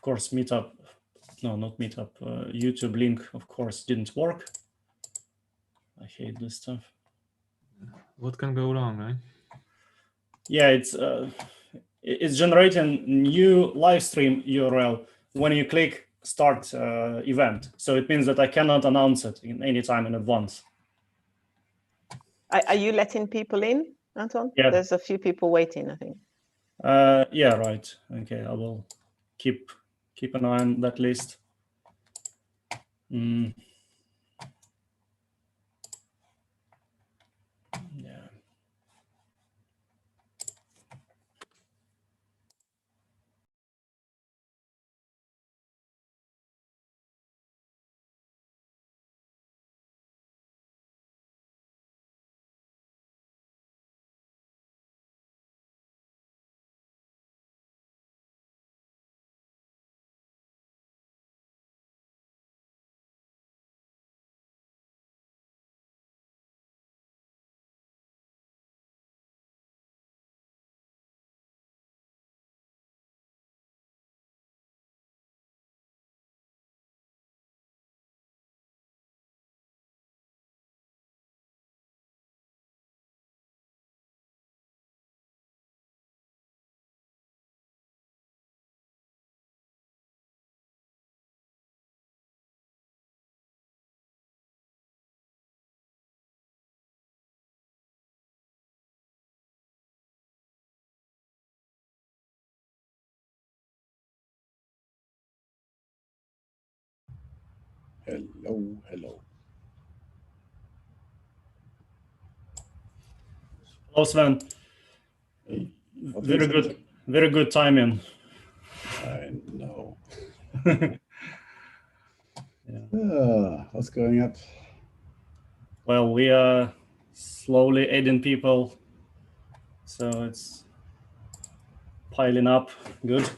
course, Meetup, no, not Meetup, YouTube link, of course, didn't work. I hate this stuff. What can go wrong, right? Yeah, it's generating new live stream URL when you click start event. So it means that I cannot announce it in any time in advance. Are you letting people in, Anton? Yeah. There's a few people waiting, I think. Yeah, right. Okay, I will keep an eye on that list. Yeah. Hello, hello. Hello, Sven. Hey, very good timing. I know. Yeah. What's going up? Well, we are slowly adding people, so it's piling up. Good.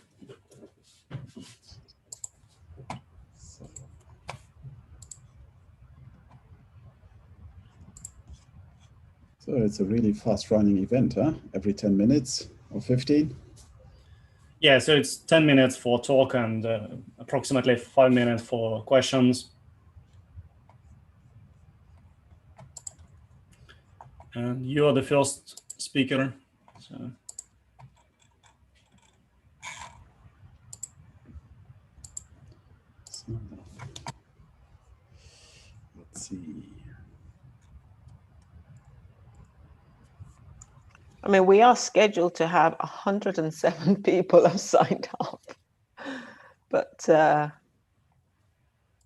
So it's a really fast-running event, huh? Every 10 minutes or 15? Yeah, so it's 10 minutes for talk and approximately 5 minutes for questions. And you are the first speaker. So. Let's see. I mean, we are scheduled to have 107 people have signed up, but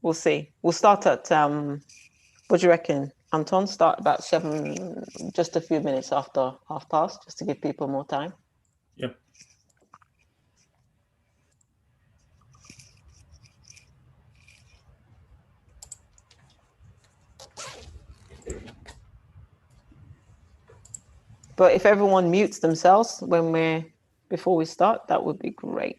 we'll see. We'll start at, what do you reckon, Anton? Start about 7, just a few minutes after past, just to give people more time. Yep. But if everyone mutes themselves before we start, that would be great.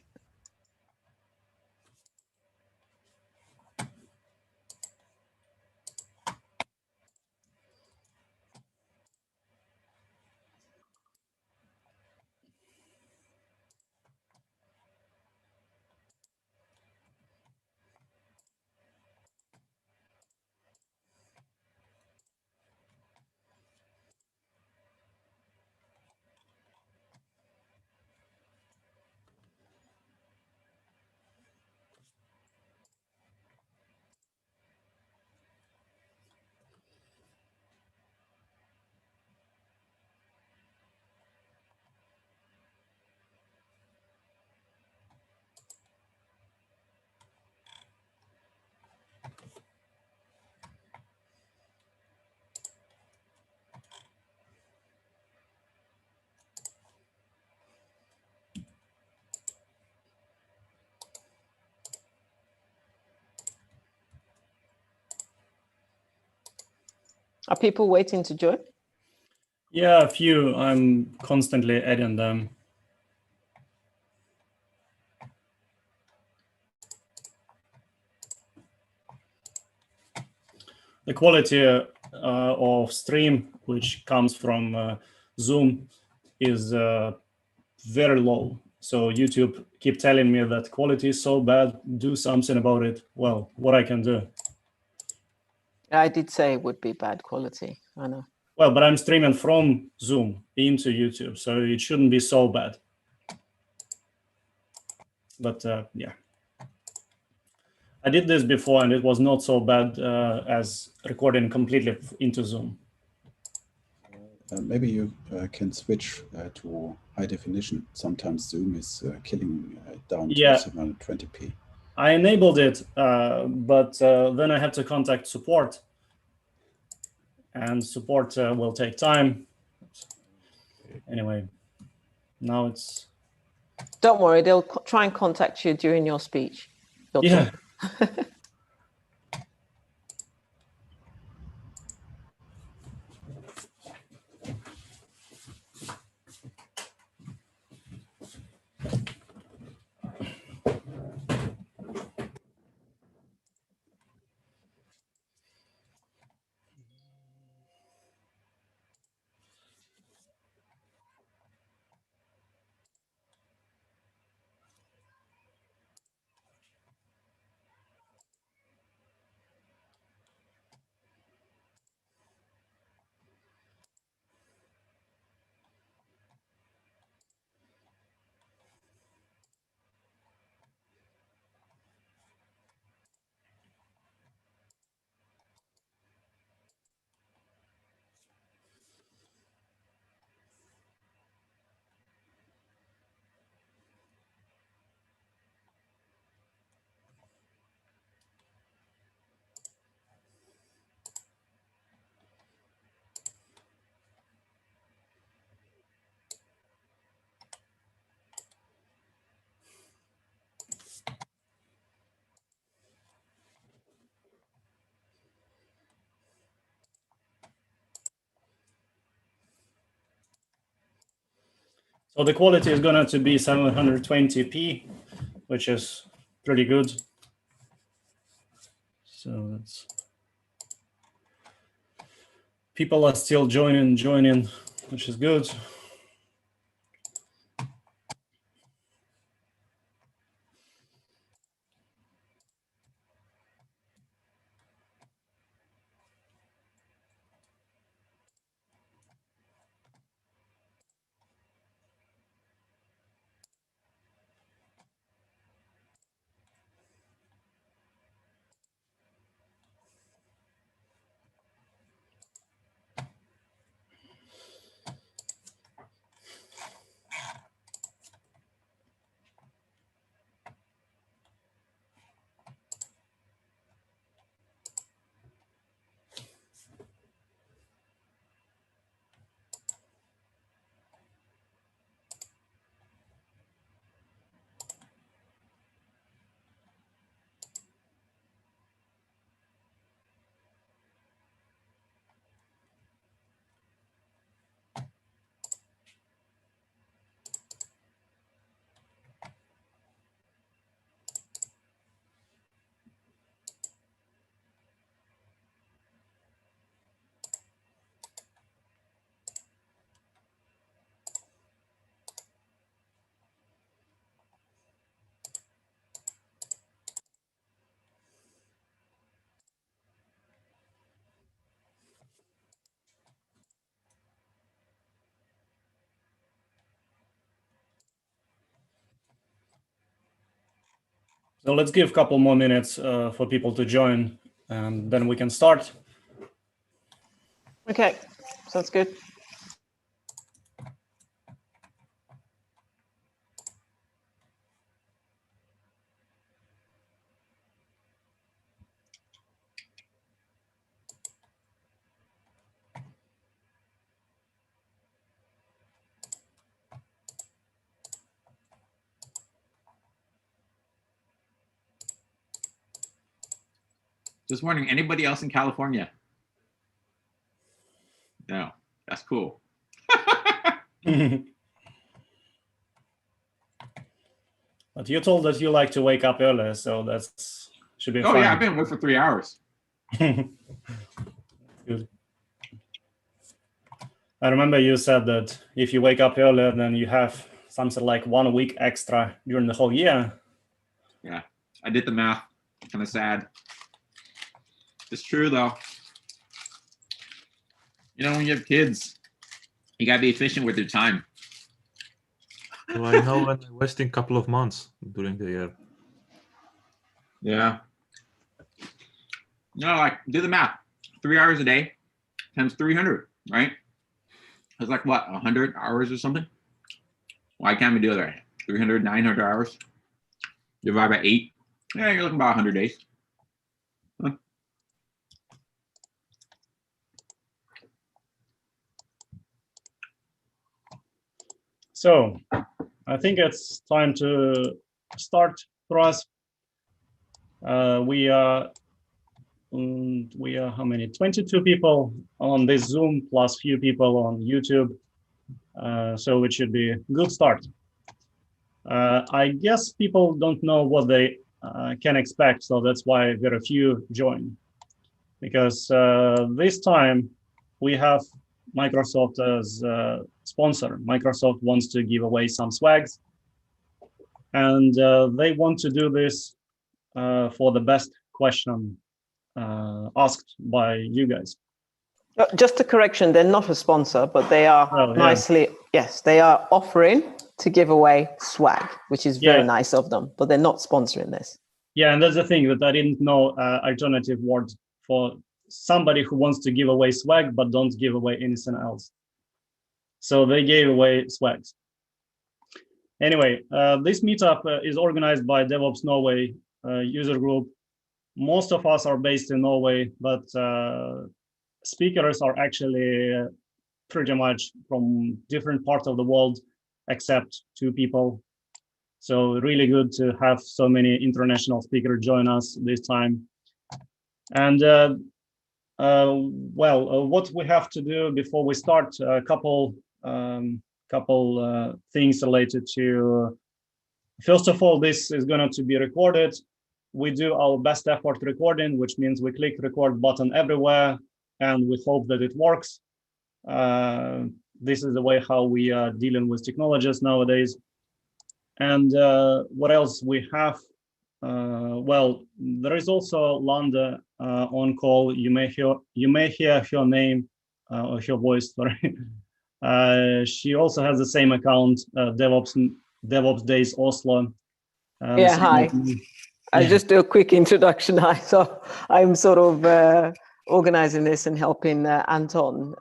Are people waiting to join? Yeah, a few. I'm constantly adding them. The quality of stream, which comes from Zoom, is very low. So YouTube keep telling me that quality is so bad, do something about it. Well, what I can do? I did say it would be bad quality. I know. Well, but I'm streaming from Zoom into YouTube, so it shouldn't be so bad. But yeah, I did this before, and it was not so bad as recording completely into Zoom. Maybe you can switch to high definition. Sometimes Zoom is killing down to 720p. I enabled it, but then I had to contact support, and support will take time. Anyway, now it's... Don't worry, they'll try and contact you during your speech. Yeah. So the quality is going to be 720p, which is pretty good. So that's... People are still joining, which is good. So let's give a couple more minutes for people to join, and then we can start. Okay, sounds good. Just wondering, anybody else in California? No, that's cool. But you told us you like to wake up early, so that's should be fine. Oh yeah, I've been awake for 3 hours. Good. I remember you said that if you wake up earlier, then you have something like 1 week extra during the whole year. Yeah, I did the math. Kind of sad. It's true though. You know, when you have kids, you gotta be efficient with your time. So I know when I'm wasting a couple of months during the year. Yeah. No, like do the math. 3 hours a day times 300, right? It's like what, 100 hours or something? Why can't we do that? 300, 900 hours. Divide by 8. Yeah, you're looking about 100 days. Huh. So I think it's time to start for us. We are how many? 22 people on this Zoom plus few people on YouTube. So it should be a good start. I guess people don't know what they can expect, so that's why very few join. Because this time we have Microsoft as a sponsor. Microsoft wants to give away some swags, and they want to do this for the best question asked by you guys. Just a correction, they're not a sponsor, but they are nicely, yes, they are offering to give away swag, which is very nice of them, but they're not sponsoring this. Yeah, and that's the thing that I didn't know alternative word for somebody who wants to give away swag, but don't give away anything else. So they gave away swags. Anyway, this meetup is organized by DevOps Norway user group. Most of us are based in Norway, but speakers are actually pretty much from different parts of the world, except 2 people. So really good to have so many international speakers join us this time. And what we have to do before we start, a couple things related to, first of all, this is going to be recorded. We do our best effort recording, which means we click record button everywhere, and we hope that it works. This is the way how we are dealing with technologies nowadays. And what else we have? Well, there is also Landa on call. You may hear her name or her voice. Sorry. She also has the same account, DevOps Days Oslo. Yeah, hi. I'll just do a quick introduction. So I'm sort of organizing this and helping Anton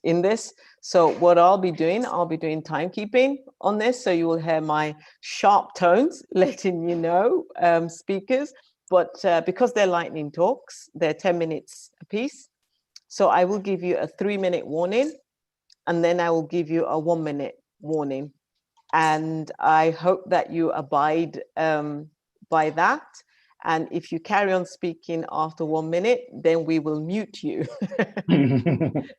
in this. So what I'll be doing timekeeping on this. So you will hear my sharp tones letting you know speakers, but because they're lightning talks, they're 10 minutes a piece. So I will give you a 3-minute warning, and then I will give you a 1-minute warning. And I hope that you abide by that. And if you carry on speaking after 1 minute, then we will mute you.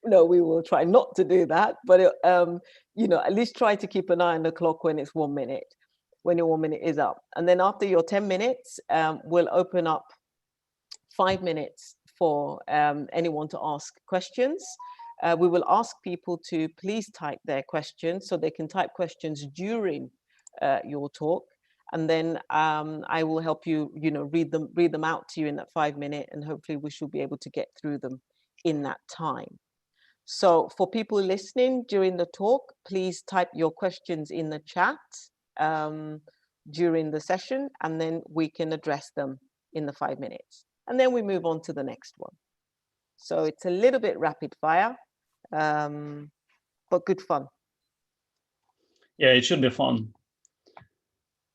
No, we will try not to do that, but at least try to keep an eye on the clock when it's 1 minute, when your 1 minute is up. And then after your 10 minutes, we'll open up 5 minutes for anyone to ask questions. We will ask people to please type their questions, so they can type questions during your talk. And then I will help you, read them out to you in that 5 minute, and hopefully we should be able to get through them in that time. So for people listening during the talk, please type your questions in the chat during the session, and then we can address them in the 5 minutes. And then we move on to the next one. So it's a little bit rapid fire, but good fun. Yeah, it should be fun.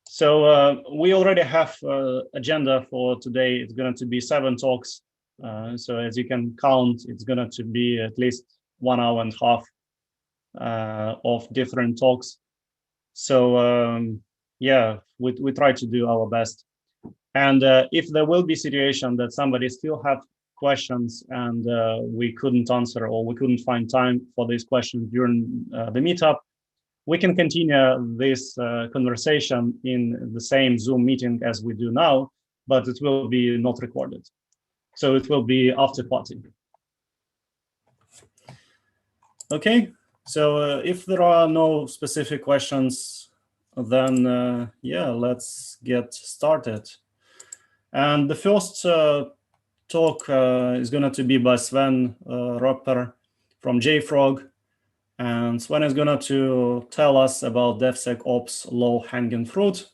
So we already have agenda for today. It's going to be 7 talks. So as you can count, it's going to be at least 1.5 hours of different talks. So yeah, we try to do our best. And if there will be situation that somebody still have questions and we couldn't answer, or we couldn't find time for these questions during the meetup, we can continue this conversation in the same Zoom meeting as we do now, but it will be not recorded. So it will be after party. Okay, So if there are no specific questions, then yeah, let's get started. And the first talk is going to be by Sven Ruppert from JFrog. And Sven is going to tell us about DevSecOps low-hanging fruit.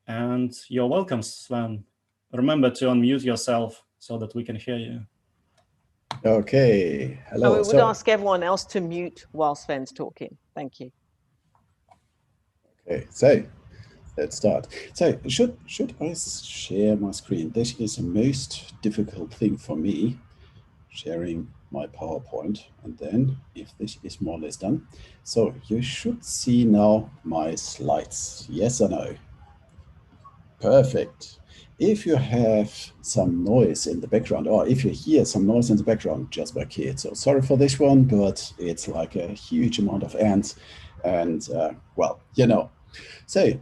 And you're welcome, Sven. Remember to unmute yourself so that we can hear you. Okay, hello. I would ask everyone else to mute while Sven's talking. Thank you. Okay, so let's start. So should I share my screen? This is the most difficult thing for me, sharing my PowerPoint. And then if this is more or less done. So you should see now my slides. Yes or no? Perfect. If you have some noise in the background, or if you hear some noise in the background, just my kids. So sorry for this one, but it's like a huge amount of ants. And well, you know. So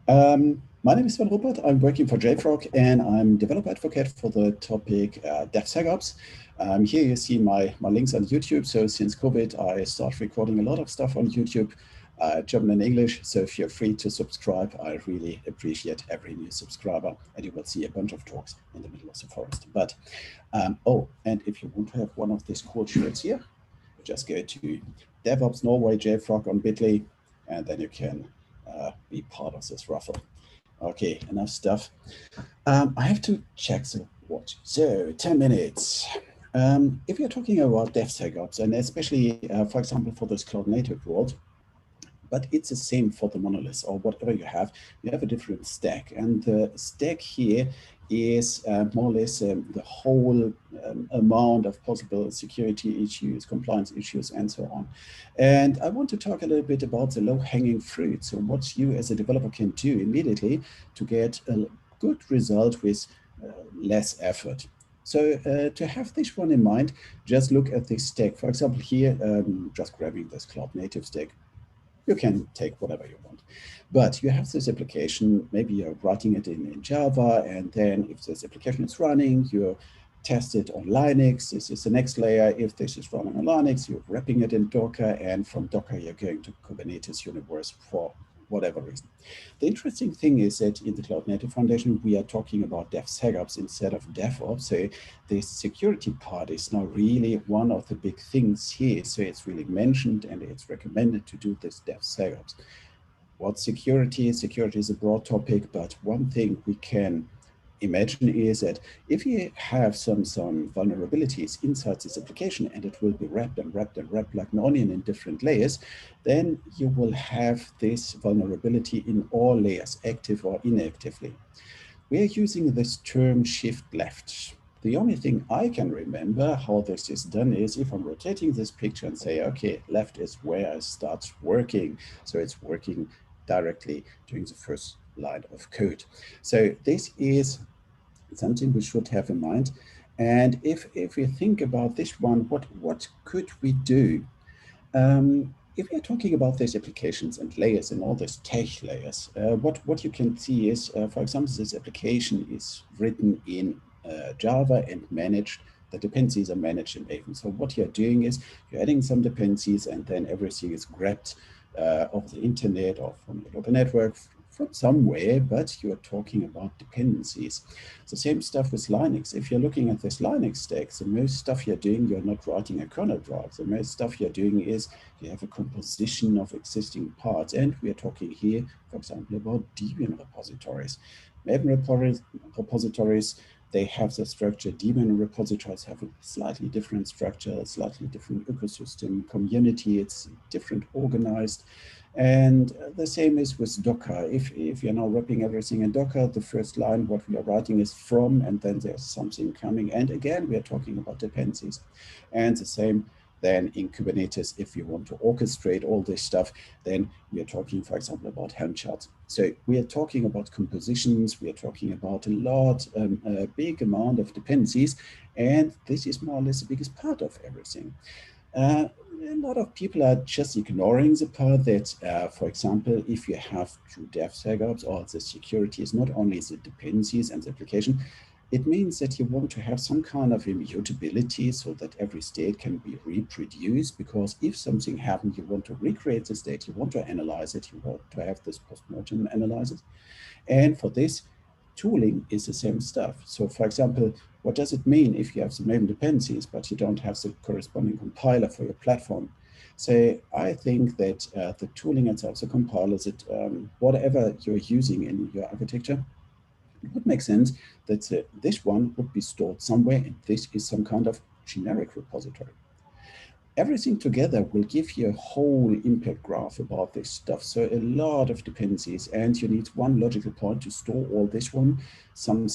my name is Sven Ruppert. I'm working for JFrog, and I'm developer advocate for the topic DevSecOps. Here you see my links on YouTube. So since COVID, I started recording a lot of stuff on YouTube, German and English. So feel free to subscribe. I really appreciate every new subscriber, and you will see a bunch of talks in the middle of the forest. But oh, and if you want to have one of these cool shirts here, just go to DevOps Norway JFrog on Bitly, and then you can be part of this raffle. Okay, enough stuff. I have to check the watch. So 10 minutes. If you're talking about DevSecOps, and especially, for example, for this cloud native world, but it's the same for the monolith or whatever you have a different stack. And the stack here is more or less the whole amount of possible security issues, compliance issues, and so on. And I want to talk a little bit about the low-hanging fruit. So what you as a developer can do immediately to get a good result with less effort. So to have this one in mind, just look at this stack. For example, here, just grabbing this cloud native stack. You can take whatever you want, but you have this application, maybe you're writing it in Java, and then if this application is running, you test it on Linux. This is the next layer. If this is running on Linux, you're wrapping it in Docker, and from Docker, you're going to Kubernetes universe for whatever reason. The interesting thing is that in the Cloud Native Foundation, we are talking about DevSecOps instead of DevOps. So the security part is now really one of the big things here. So it's really mentioned and it's recommended to do this DevSecOps. What security is? Security is a broad topic, but one thing we can imagine is that if you have some vulnerabilities inside this application and it will be wrapped like an onion in different layers, then you will have this vulnerability in all layers, active or inactively. We are using this term shift left. The only thing I can remember how this is done is if I'm rotating this picture and say, okay, left is where I start working. So it's working directly during the first line of code. So this is something we should have in mind. And if we think about this one, what could we do? If we're talking about these applications and layers and all these tech layers, what you can see is, for example, this application is written in Java and managed. The dependencies are managed in Maven. So what you're doing is you're adding some dependencies and then everything is grabbed off the internet or from the local network, from somewhere, but you're talking about dependencies. The same stuff with Linux. If you're looking at this Linux stack, the most stuff you're doing, you're not writing a kernel drive. The most stuff you're doing is you have a composition of existing parts. And we're talking here, for example, about Debian repositories. Maven repositories, they have the structure. Debian repositories have a slightly different structure, a slightly different ecosystem, community, it's different organized. And the same is with Docker. If you're now wrapping everything in Docker, the first line, what we are writing is from, and then there's something coming. And again, we are talking about dependencies. And the same then in Kubernetes, if you want to orchestrate all this stuff, then we are talking, for example, about Helm charts. So we are talking about compositions. We are talking about a big amount of dependencies. And this is more or less the biggest part of everything. A lot of people are just ignoring the part that, for example, if you have true DevSecOps or the security is not only the dependencies and the application, It means that you want to have some kind of immutability so that every state can be reproduced, because if something happened, you want to recreate the state, you want to analyze it, you want to have this postmortem analysis. And for this, tooling is the same stuff. So for example, what does it mean if you have some main dependencies, but you don't have the corresponding compiler for your platform? So I think that the tooling itself, the compilers, whatever you're using in your architecture, it would make sense that this one would be stored somewhere, and this is some kind of generic repository. Everything together will give you a whole impact graph about this stuff. So a lot of dependencies, and you need one logical point to store all this one, some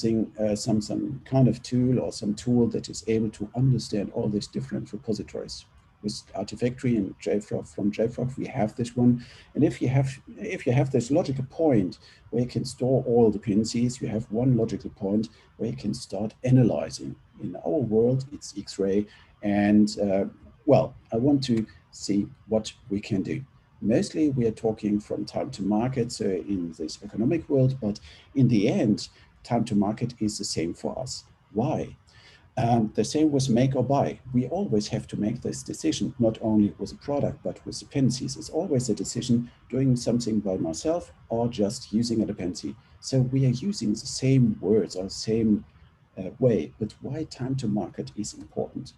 kind of tool or some tool that is able to understand all these different repositories. With Artifactory and JFrog, from JFrog, we have this one. And if you have this logical point where you can store all dependencies, you have one logical point where you can start analyzing. In our world, it's X-ray, and well, I want to see what we can do. Mostly we are talking from time to market, so in this economic world, but in the end, time to market is the same for us. Why? The same with make or buy. We always have to make this decision, not only with a product, but with dependencies. It's always a decision doing something by myself or just using a dependency. So we are using the same words or same way, but why time to market is important.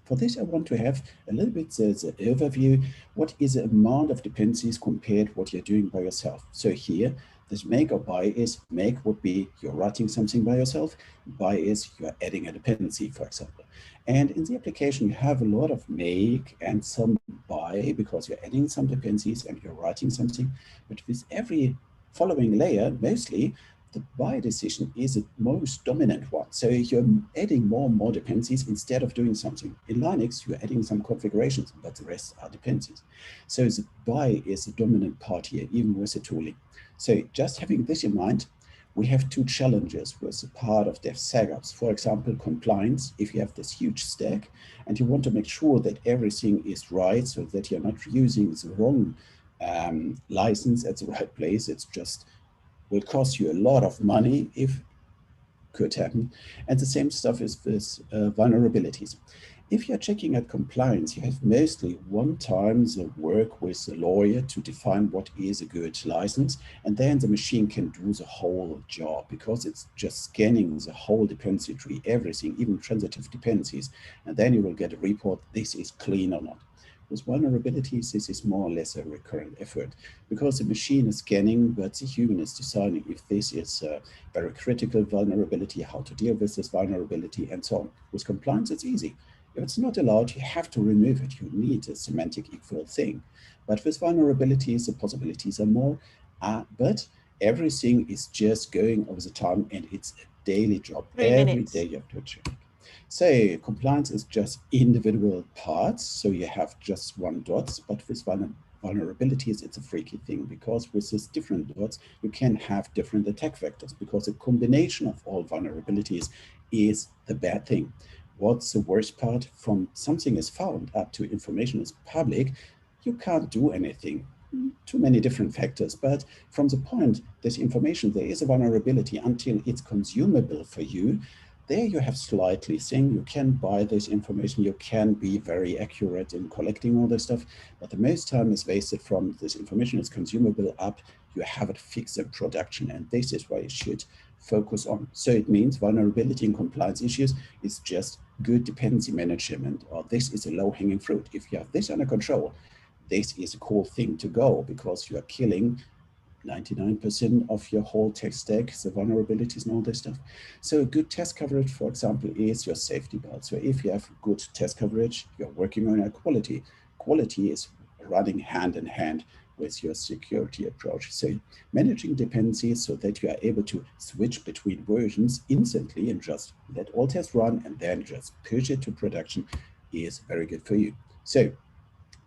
For this, I want to have a little bit the overview. What is the amount of dependencies compared to what you're doing by yourself? So here, this make or buy is make would be you're writing something by yourself. Buy is you're adding a dependency, for example. And in the application, you have a lot of make and some buy because you're adding some dependencies and you're writing something. But with every following layer, mostly, the buy decision is the most dominant one. So you're adding more and more dependencies instead of doing something. In Linux, you're adding some configurations, but the rest are dependencies. So the buy is the dominant part here, even with the tooling. So just having this in mind, we have two challenges with the part of DevSecOps. For example, compliance. If you have this huge stack and you want to make sure that everything is right so that you're not using the wrong license at the right place, it's just will cost you a lot of money if could happen. And the same stuff is with vulnerabilities. If you're checking at compliance, you have mostly one time the work with the lawyer to define what is a good license, and then the machine can do the whole job because it's just scanning the whole dependency tree, everything, even transitive dependencies, and then you will get a report, this is clean or not. With vulnerabilities, this is more or less a recurrent effort because the machine is scanning, but the human is deciding if this is a very critical vulnerability, how to deal with this vulnerability, and so on. With compliance, it's easy. If it's not allowed, you have to remove it. You need a semantic equal thing. But with vulnerabilities, the possibilities are more, but everything is just going over the time and it's a daily job. Every day you have to check. So compliance is just individual parts. So you have just one dots, but with vulnerabilities, it's a freaky thing because with these different dots, you can have different attack vectors because a combination of all vulnerabilities is the bad thing. What's the worst part? From something is found up to information is public, you can't do anything. Too many different factors, but from the point this information, there is a vulnerability until it's consumable for you. There you have slightly thing, you can buy this information, you can be very accurate in collecting all this stuff, but the most time is wasted from this information is consumable up, you have it fixed in production, and this is why you should focus on. So it means vulnerability and compliance issues is just good dependency management, or this is a low-hanging fruit. If you have this under control, this is a cool thing to go because you are killing 99% of your whole tech stack, the vulnerabilities and all this stuff. So a good test coverage, for example, is your safety belt. So if you have good test coverage, you're working on your quality. Quality is running hand in hand with your security approach. So managing dependencies so that you are able to switch between versions instantly and just let all tests run and then just push it to production is very good for you. So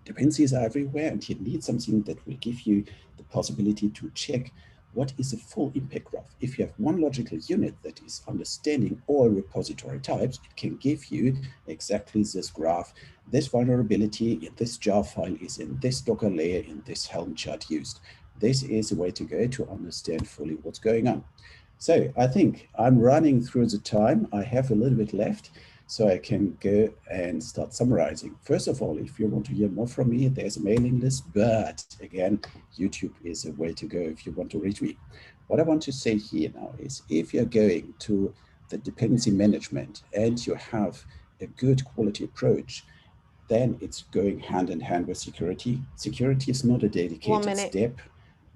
dependencies are everywhere, and you need something that will give you the possibility to check what is the full impact graph. If you have one logical unit that is understanding all repository types, it can give you exactly this graph. This vulnerability in this jar file is in this Docker layer in this Helm chart used. This is the way to go to understand fully what's going on. So I think I'm running through the time. I have a little bit left, so I can go and start summarizing. First of all, if you want to hear more from me, there's a mailing list, but again, YouTube is a way to go if you want to reach me. What I want to say here now is if you're going to the dependency management and you have a good quality approach, then it's going hand in hand with security. Security is not a dedicated step,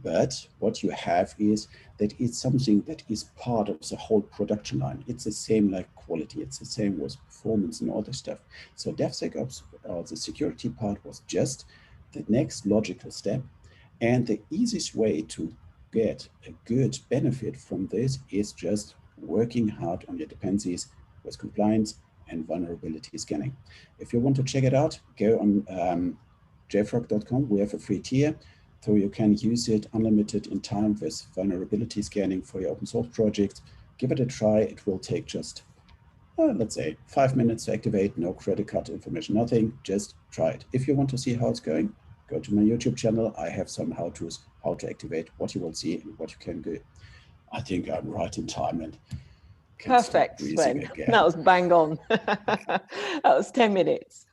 but what you have is that it's something that is part of the whole production line. It's the same like quality, it's the same with performance and all this stuff. So DevSecOps, the security part was just the next logical step. And the easiest way to get a good benefit from this is just working hard on your dependencies with compliance and vulnerability scanning. If you want to check it out, go on jfrog.com. We have a free tier, so you can use it unlimited in time with vulnerability scanning for your open source project. Give it a try. It will take just, let's say, 5 minutes to activate, no credit card information, nothing. Just try it. If you want to see how it's going, go to my YouTube channel. I have some how-tos, how to activate, what you will see and what you can do. I think I'm right in time and perfect, Sven. That was bang on. That was 10 minutes.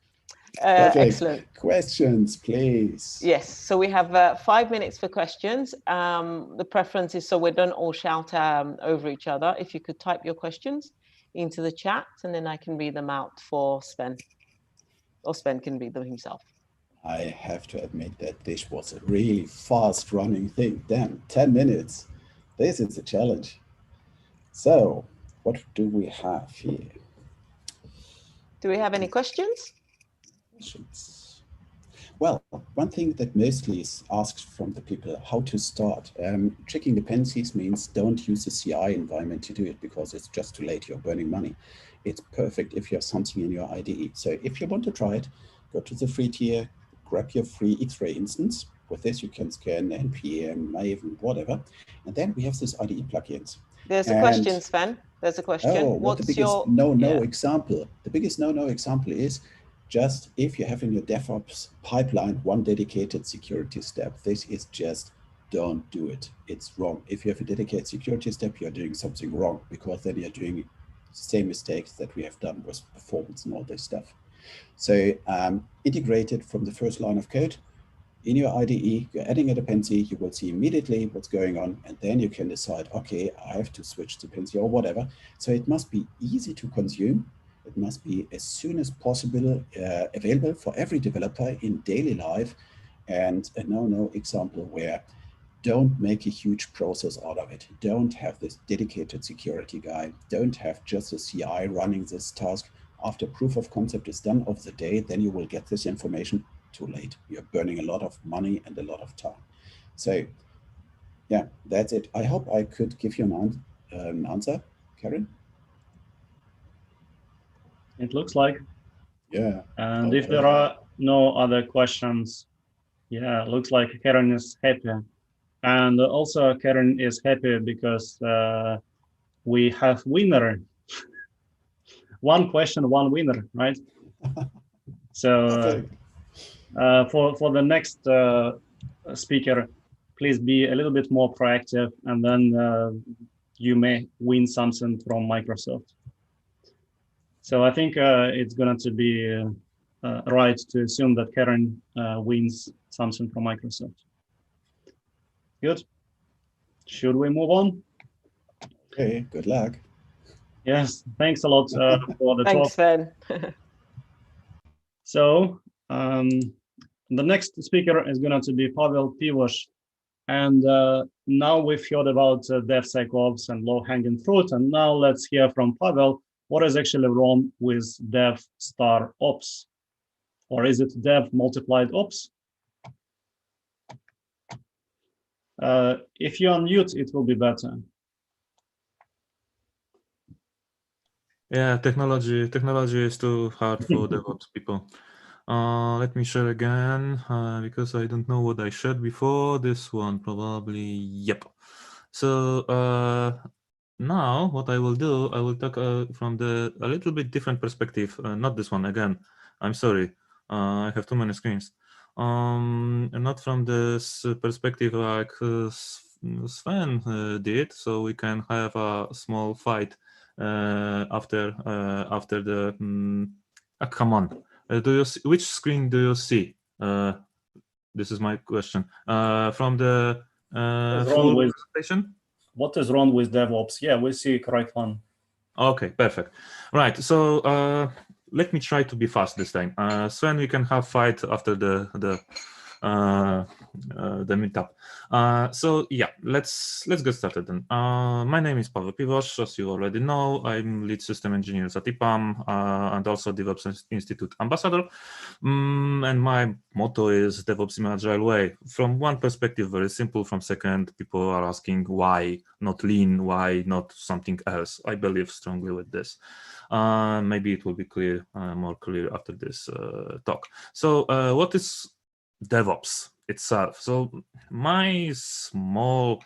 Excellent. Questions, please. Yes, so we have 5 minutes for questions. The preference is so we don't all shout over each other. If you could type your questions into the chat and then I can read them out for Sven. Or Sven can read them himself. I have to admit that this was a really fast running thing. Damn, 10 minutes. This is a challenge. So what do we have here? Do we have any questions? Well, one thing that mostly is asked from the people, how to start. Checking dependencies means don't use the CI environment to do it because it's just too late, you're burning money. It's perfect if you have something in your IDE. So if you want to try it, go to the free tier, grab your free X-ray instance. With this, you can scan NPM, Maven, whatever. And then we have this IDE plugins. There's a question, Sven. There's a question. Oh, what's the biggest no-no example? The biggest no-no example is just if you have in your DevOps pipeline one dedicated security step, this is just don't do it. It's wrong. If you have a dedicated security step, you're doing something wrong because then you're doing the same mistakes that we have done with performance and all this stuff. So integrated from the first line of code in your IDE, you're adding a dependency, you will see immediately what's going on, and then you can decide, okay, I have to switch dependency or whatever. So it must be easy to consume. It must be as soon as possible available for every developer in daily life. And a no-no example where don't make a huge process out of it. Don't have this dedicated security guy. Don't have just a CI running this task. After proof of concept is done of the day, then you will get this information too late. You're burning a lot of money and a lot of time. So yeah, that's it. I hope I could give you an answer, Karen. It looks like. Yeah. And if there are no other questions, yeah, looks like Karen is happy. And also Karen is happy because we have winner. One question, one winner, right? So for the next speaker, please be a little bit more proactive, and then you may win something from Microsoft. So I think it's going to be right to assume that Karen wins something from Microsoft. Good. Should we move on? Okay, good luck. Yes, thanks a lot for the Thanks, talk. Sven. So the next speaker is going to be Pawel Piwosz. And now we've heard about DevSecOps and low-hanging fruit. And now let's hear from Pawel what is actually wrong with dev star ops. Or is it dev multiplied ops? If you unmute, it will be better. Yeah, technology is too hard for DevOps people. Let me share again because I don't know what I shared before. This one probably, yep. So now what I will do, I will talk from a little bit different perspective. Not this one again. I'm sorry. I have too many screens. Not from this perspective like Sven did, so we can have a small fight after the. Come on, do you see, which screen do you see? This is my question. From the full presentation. What is wrong with DevOps? Yeah, we see correct one. Okay, perfect. Right. So let me try to be fast this time. Sven, we can have fight after the meetup. So yeah, let's get started then. My name is Pawel Piwosz, as you already know. I'm lead system engineer at EPAM and also DevOps Institute ambassador. And my motto is DevOps in an agile way. From one perspective, very simple. From second, people are asking why not lean, why not something else. I believe strongly with this. Maybe it will be clear, more clear after this talk. So what is DevOps itself? So my small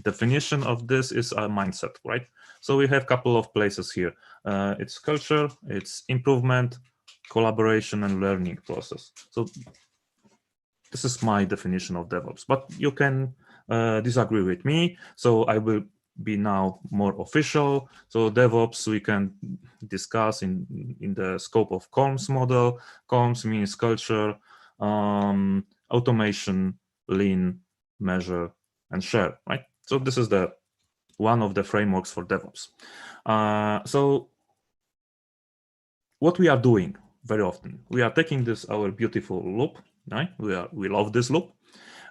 definition of this is a mindset, right? So we have a couple of places here. It's culture, it's improvement, collaboration, and learning process. So this is my definition of DevOps, but you can disagree with me. So I will be now more official. So DevOps we can discuss in the scope of CORMS model. CORMS means culture, automation, lean, measure, and share, right? So this is the one of the frameworks for DevOps. So what we are doing very often, we are taking this our beautiful loop, right? We love this loop,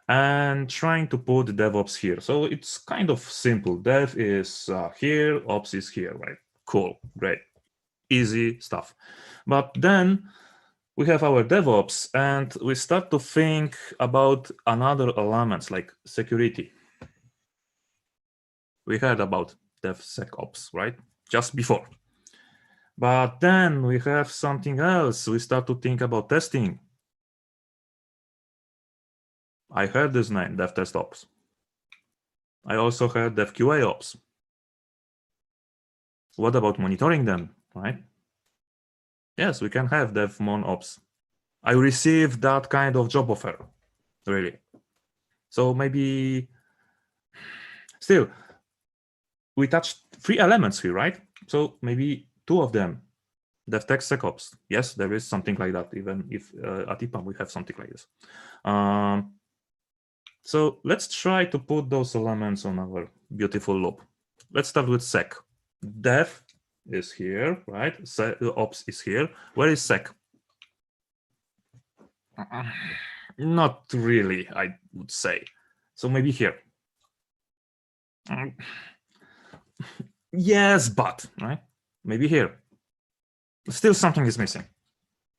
and trying to put DevOps here. So it's kind of simple. Dev is here, ops is here, right? Cool, great, easy stuff. But then we have our DevOps, and we start to think about another elements like security. We heard about DevSecOps, right? Just before. But then we have something else. We start to think about testing. I heard this name, DevTestOps. I also heard DevQAOps. What about monitoring them, right? Yes, we can have DevMonOps. I received that kind of job offer, really. So maybe still, we touched 3 elements here, right? So maybe 2 of them, DevSecOps. Yes, there is something like that, even if at EPAM we have something like this. So let's try to put those elements on our beautiful loop. Let's start with sec. Dev is here, right? Ops is here. Where is sec? Not really, I would say. So maybe here. Yes, but, right? Maybe here. Still something is missing.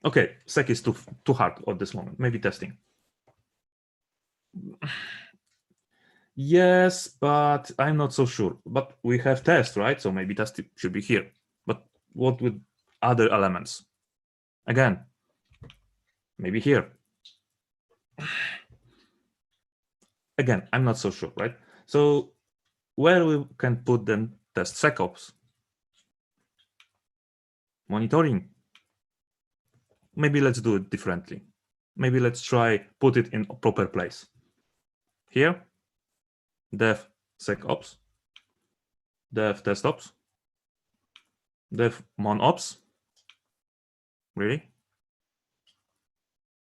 Okay, sec is too hard at this moment. Maybe testing. Yes, but I'm not so sure. But we have test, right? So maybe test should be here. But what with other elements? Again, maybe here. Again, I'm not so sure, right? So where we can put then test SecOps? Monitoring. Maybe let's do it differently. Maybe let's try put it in a proper place. Here, DevSecOps, DevTestOps, DevMonOps. Really?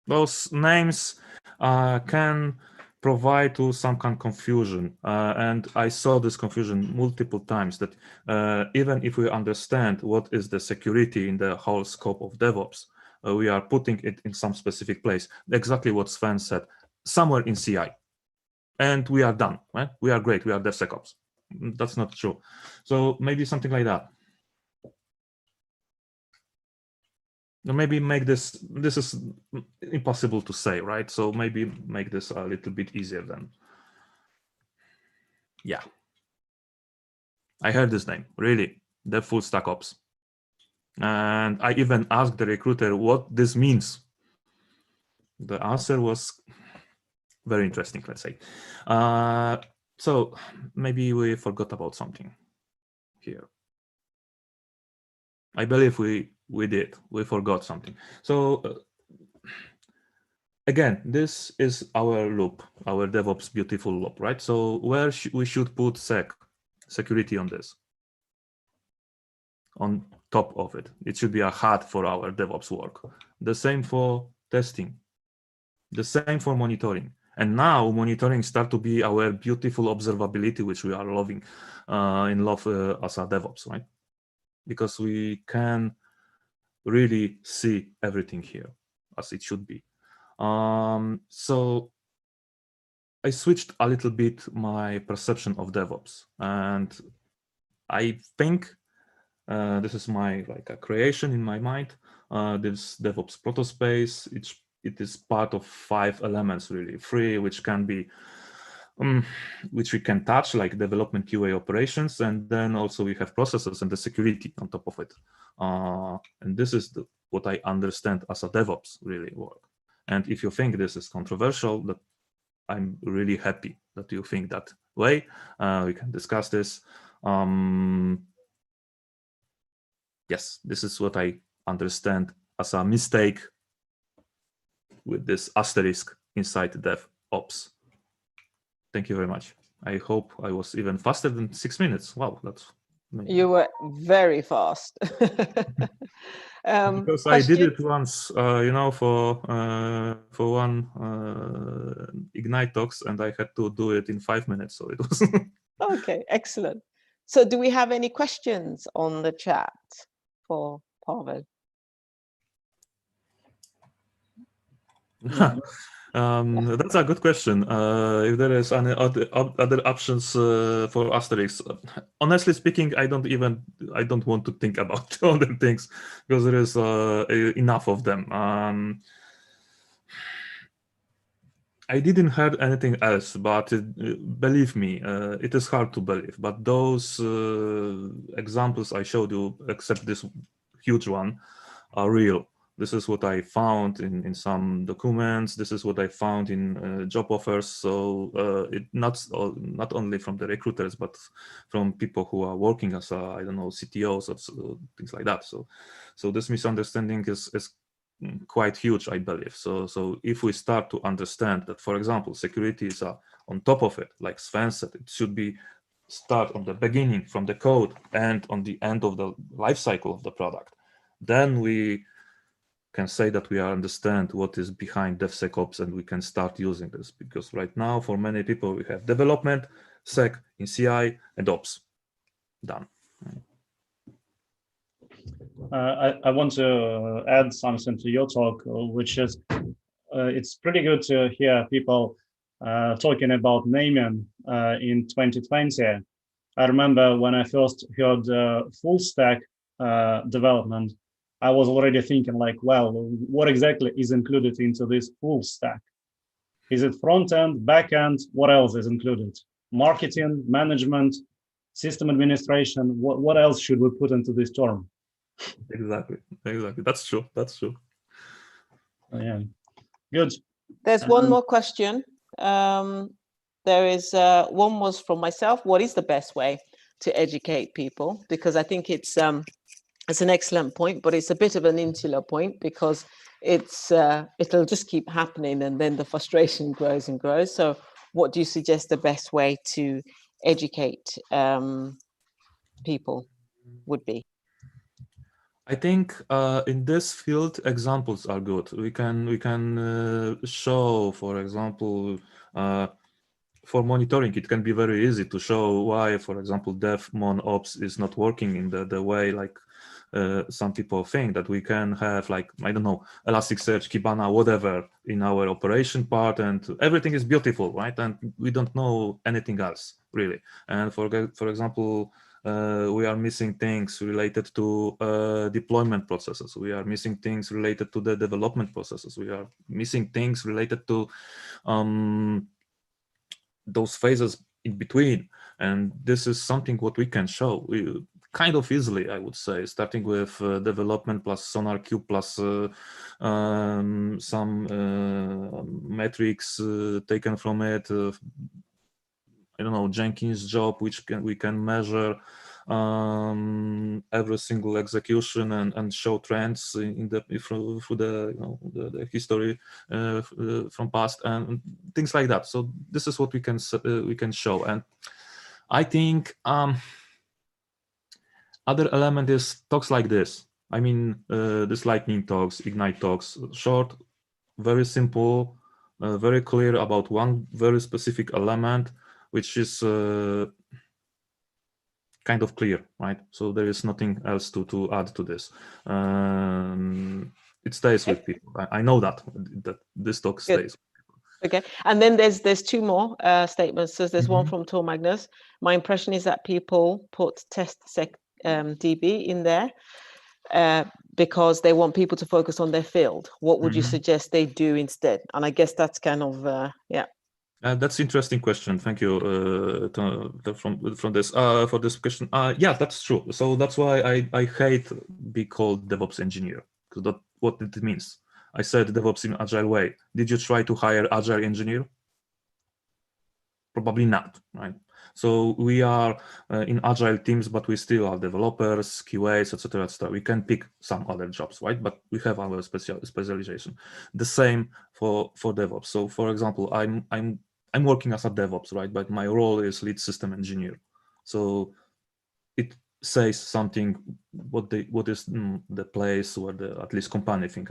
Those names can provide to some kind of confusion. And I saw this confusion multiple times that even if we understand what is the security in the whole scope of DevOps, we are putting it in some specific place. Exactly what Sven said, somewhere in CI. And we are done, right? We are great, we are DevSecOps. That's not true. So maybe something like that. Maybe make this is impossible to say, right? So maybe make this a little bit easier then. Yeah. I heard this name, really, the full stack ops. And I even asked the recruiter what this means. The answer was very interesting, let's say. So maybe we forgot about something here. I believe we did. We forgot something. So again, this is our loop, our DevOps beautiful loop, right? So where we should put security on this? On top of it. It should be a hat for our DevOps work. The same for testing. The same for monitoring. And now monitoring start to be our beautiful observability, which we are loving, in love as a DevOps, right? Because we can really see everything here as it should be. So I switched a little bit my perception of DevOps, and I think this is my a creation in my mind. This DevOps protospace, it is part of 5 elements really, 3 which can be which we can touch, like development, QA, operations, and then also we have processes and the security on top of it. And this is what I understand as a DevOps really work. And if you think this is controversial, that I'm really happy that you think that way. We can discuss this. Yes, this is what I understand as a mistake with this asterisk inside DevOps. Thank you very much. I hope I was even faster than 6 minutes. Wow, that's amazing. You were very fast. Because I did it once, you know, for one Ignite talks, and I had to do it in 5 minutes. So it was Okay, excellent. So do we have any questions on the chat for Pawel? That's a good question. If there is any other options for asterisks, honestly speaking, I don't want to think about other things because there is enough of them. I didn't heard anything else, but believe me, it is hard to believe. But those examples I showed you, except this huge one, are real. This is what I found in some documents. This is what I found in job offers. So it not only from the recruiters, but from people who are working as I don't know, CTOs or things like that. So this misunderstanding is quite huge, I believe. So if we start to understand that, for example, security is on top of it, like Sven said, it should be start on the beginning from the code and on the end of the life cycle of the product. Then we can say that we understand what is behind DevSecOps and we can start using this, because right now for many people we have development, sec in CI, and ops done. I want to add something to your talk, which is it's pretty good to hear people talking about naming in 2020. I remember when I first heard full stack development, I was already thinking like, well, what exactly is included into this full stack? Is it front end, back end? What else is included? Marketing, management, system administration? What else should we put into this term? Exactly. That's true. Yeah, good. There's one more question. There is one was from myself. What is the best way to educate people? Because I think it's an excellent point, but it's a bit of an insular point because it'll just keep happening, and then the frustration grows and grows. So, what do you suggest the best way to educate people would be? I think in this field, examples are good. We can show, for example, for monitoring, it can be very easy to show why, for example, DevMonOps is not working in the way like some people think, that we can have like, I don't know, Elasticsearch, Kibana, whatever in our operation part, and everything is beautiful, right? And we don't know anything else really. And for example, we are missing things related to deployment processes. We are missing things related to the development processes. We are missing things related to those phases in between. And this is something what we can show kind of easily, I would say, starting with development plus SonarQube plus some metrics taken from it. I don't know, Jenkins job, which we can measure every single execution and show trends in the through the, the history from past and things like that. So this is what we can show. And I think other element is talks like this. I mean, this lightning talks, ignite talks, short, very simple, very clear about one very specific element, which is kind of clear, right? So there is nothing else to add to this. It stays with people. I know that this talk stays. Okay, and then there's two more statements. So there's one from Tor Magnus. My impression is that people put TestSec DB in there because they want people to focus on their field. What would you suggest they do instead? And I guess that's kind of yeah. That's an interesting question. Thank you from this for this question. Yeah, that's true. So that's why I hate being called DevOps engineer, because that's what it means. I said DevOps in agile way. Did you try to hire agile engineer? Probably not, right? So we are in agile teams, but we still are developers, QAs, etc., etc. We can pick some other jobs, right? But we have our specialization. The same for DevOps. So, for example, I'm working as a DevOps, right? But my role is lead system engineer. So it says something what is the place where at least company think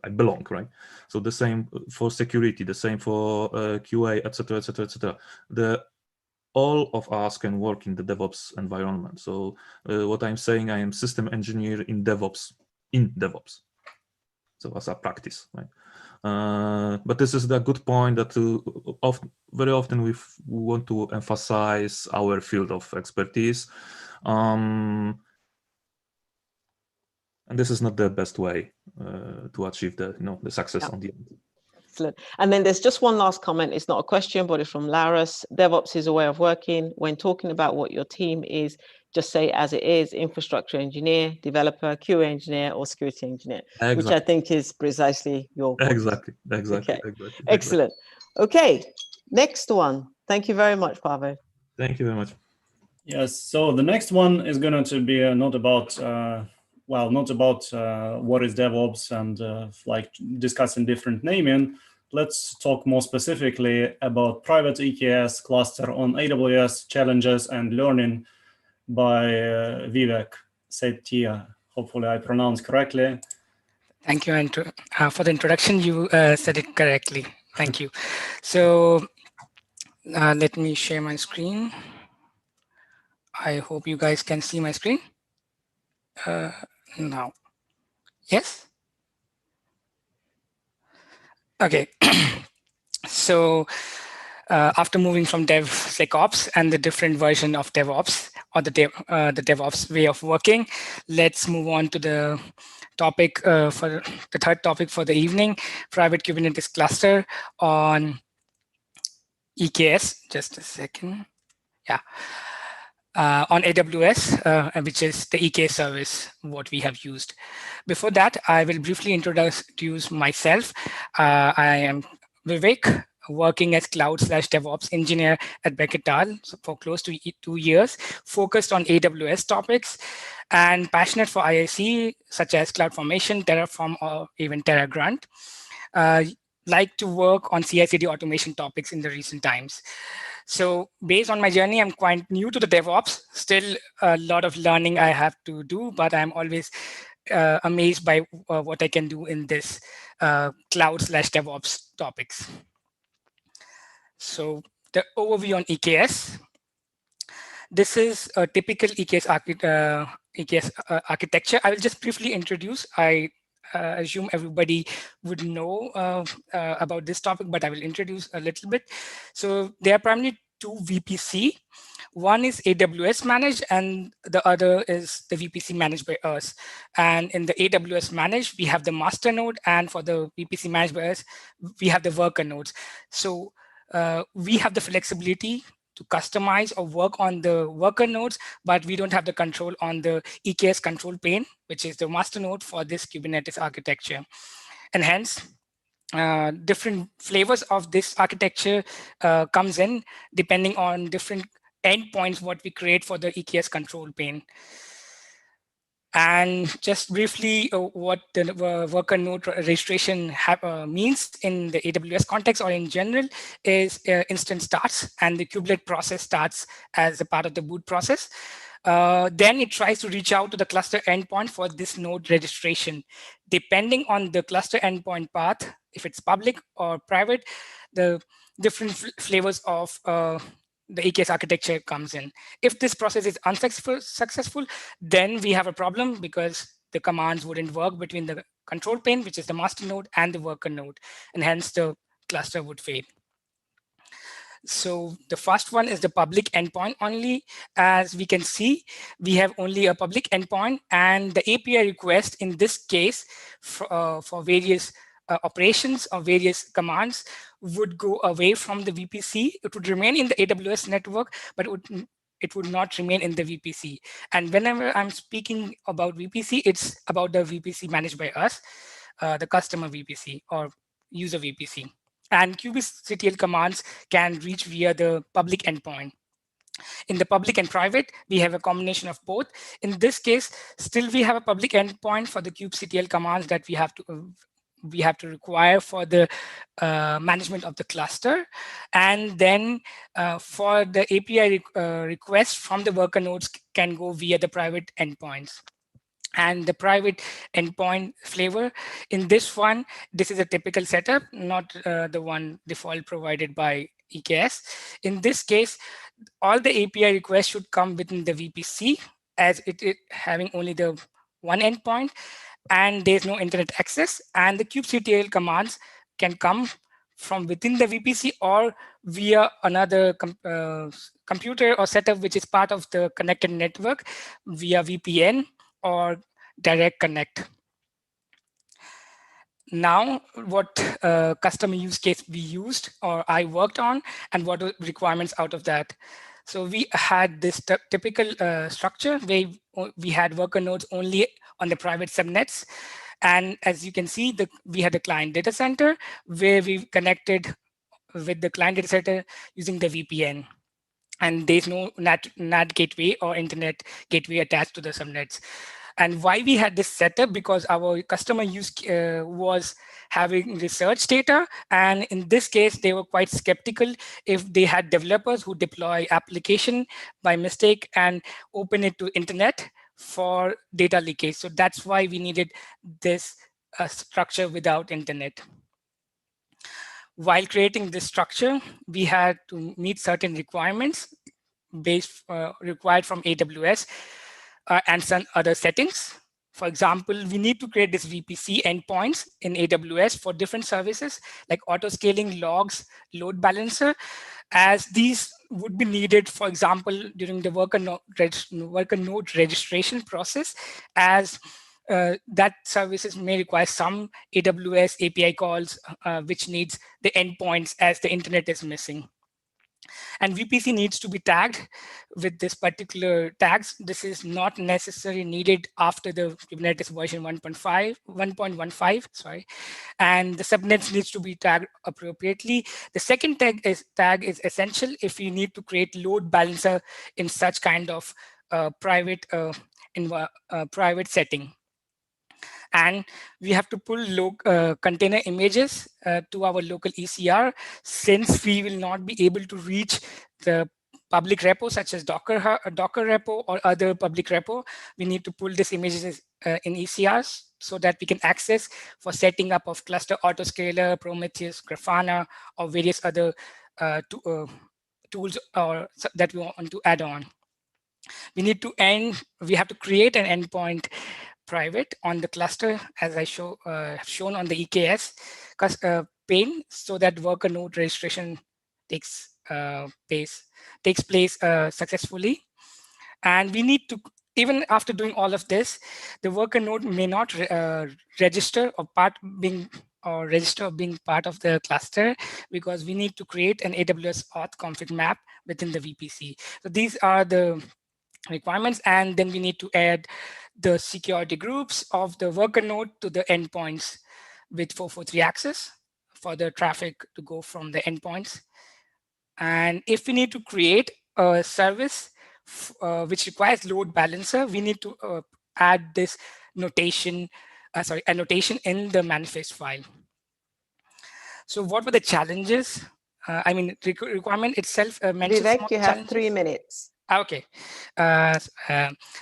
I belong, right? So the same for security, the same for QA, etc., etc., etc. All of us can work in the DevOps environment. So what I'm saying, I am system engineer in DevOps. So as a practice, right? But this is the good point that very often we want to emphasize our field of expertise. And this is not the best way to achieve the success on the end. Excellent. And then there's just one last comment. It's not a question, but it's from Laris. DevOps is a way of working. When talking about what your team is, just say as it is: infrastructure engineer, developer, QA engineer, or security engineer, which I think is precisely your point. Exactly. Okay. Excellent. Okay, next one. Thank you very much, Pawel. Thank you very much. Yes, so the next one is going to be not about what is DevOps and like discussing different naming. Let's talk more specifically about private EKS cluster on AWS, challenges and learning by Vivek Sethia. Hopefully I pronounced correctly. Thank you, Andrew. For the introduction, you said it correctly. Thank you. So let me share my screen. I hope you guys can see my screen now. Yes? Okay. So after moving from DevSecOps and the different version of DevOps, or the DevOps way of working, let's move on to the topic for the third topic for the evening: private Kubernetes cluster on EKS. Just a second. Yeah. On AWS, which is the EKS service, what we have used. Before that, I will briefly introduce myself. I am Vivek, working as cloud/DevOps engineer at Beckett for close to 2 years, focused on AWS topics, and passionate for IAC, such as CloudFormation, Terraform, or even TerraGrunt. Like to work on CI/CD automation topics in the recent times. So based on my journey, I'm quite new to the DevOps, still a lot of learning I have to do, but I'm always amazed by what I can do in this cloud/DevOps topics. So the overview on EKS. This is a typical EKS architecture. I will just briefly introduce. I assume everybody would know about this topic, but I will introduce a little bit. So there are primarily two VPC. One is AWS managed, and the other is the VPC managed by us. And in the AWS managed, we have the master node, and for the VPC managed by us, we have the worker nodes. So we have the flexibility to customize or work on the worker nodes, but we don't have the control on the EKS control plane, which is the master node for this Kubernetes architecture. And hence, different flavors of this architecture comes in depending on different endpoints what we create for the EKS control plane. And just briefly, what the worker node registration means in the AWS context or in general is instance starts and the kubelet process starts as a part of the boot process. Then it tries to reach out to the cluster endpoint for this node registration. Depending on the cluster endpoint path, if it's public or private, the different flavors of the EKS architecture comes in. If this process is unsuccessful, then we have a problem because the commands wouldn't work between the control plane, which is the master node, and the worker node, and hence the cluster would fail. So the first one is the public endpoint only. As we can see, we have only a public endpoint, and the API request in this case for various operations or various commands would go away from the VPC. It would remain in the AWS network, but it would not remain in the VPC. And whenever I'm speaking about VPC, it's about the VPC managed by us, the customer VPC or user VPC. And kubectl commands can reach via the public endpoint. In the public and private, we have a combination of both. In this case, still we have a public endpoint for the kubectl commands that we have to require for the management of the cluster. And then for the API requests from the worker nodes can go via the private endpoints. And the private endpoint flavor, in this one, this is a typical setup, not the one default provided by EKS. In this case, all the API requests should come within the VPC, as it having only the one endpoint, and there's no internet access. And the kubectl commands can come from within the VPC or via another computer or setup which is part of the connected network via VPN or direct connect. Now, what customer use case we used or I worked on, and what are requirements out of that? So we had this typical structure where we had worker nodes only on the private subnets. And as you can see, we had a client data center where we connected with the client data center using the VPN. And there's no NAT gateway or internet gateway attached to the subnets. And why we had this setup, because our customer use was having research data. And in this case, they were quite skeptical if they had developers who deploy application by mistake and open it to internet for data leakage. So that's why we needed this structure without internet. While creating this structure, we had to meet certain requirements required from AWS and some other settings. For example, we need to create this VPC endpoints in AWS for different services like auto-scaling, logs, load balancer, as these would be needed, for example, during the worker node registration process, as that services may require some AWS API calls, which needs the endpoints as the internet is missing. And VPC needs to be tagged with this particular tags. This is not necessarily needed after the Kubernetes version 1.15, sorry. And the subnets needs to be tagged appropriately. The second tag is essential if you need to create load balancer in such kind of private setting. And we have to pull container images to our local ECR, since we will not be able to reach the public repo such as Docker repo or other public repo. We need to pull these images in ECRs so that we can access for setting up of cluster autoscaler, Prometheus, Grafana, or various other tools that we want to add on. We have to create an endpoint private on the cluster, as I have shown on the EKS pane, so that worker node registration takes place successfully. And we need to, even after doing all of this, the worker node may not register being part of the cluster, because we need to create an AWS auth config map within the VPC. So these are the requirements, and then we need to add the security groups of the worker node to the endpoints with 443 access for the traffic to go from the endpoints. And if we need to create a service which requires load balancer, we need to add this notation, annotation in the manifest file. So what were the challenges? I mean, requirement itself mentions Vivek, you have challenges. 3 minutes. Okay.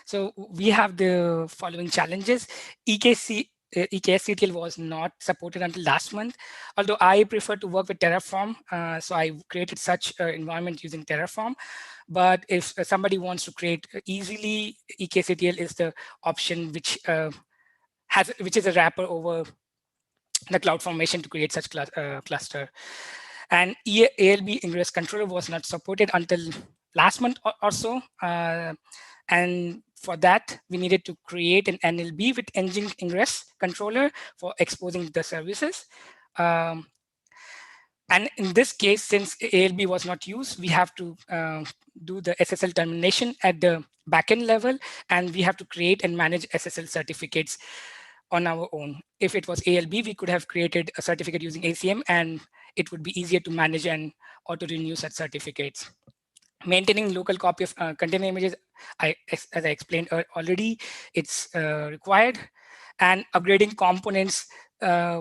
So we have the following challenges. EKS CTL was not supported until last month, although I prefer to work with Terraform. So I created such an environment using Terraform. But if somebody wants to create easily, EKS CTL is the option which is a wrapper over the CloudFormation to create such cluster. And ALB ingress controller was not supported until last month or so. And for that, we needed to create an NLB with engine ingress controller for exposing the services. And in this case, since ALB was not used, we have to do the SSL termination at the backend level, and we have to create and manage SSL certificates on our own. If it was ALB, we could have created a certificate using ACM, and it would be easier to manage and auto-renew such certificates. Maintaining local copy of container images, as I explained already, it's required. And upgrading components,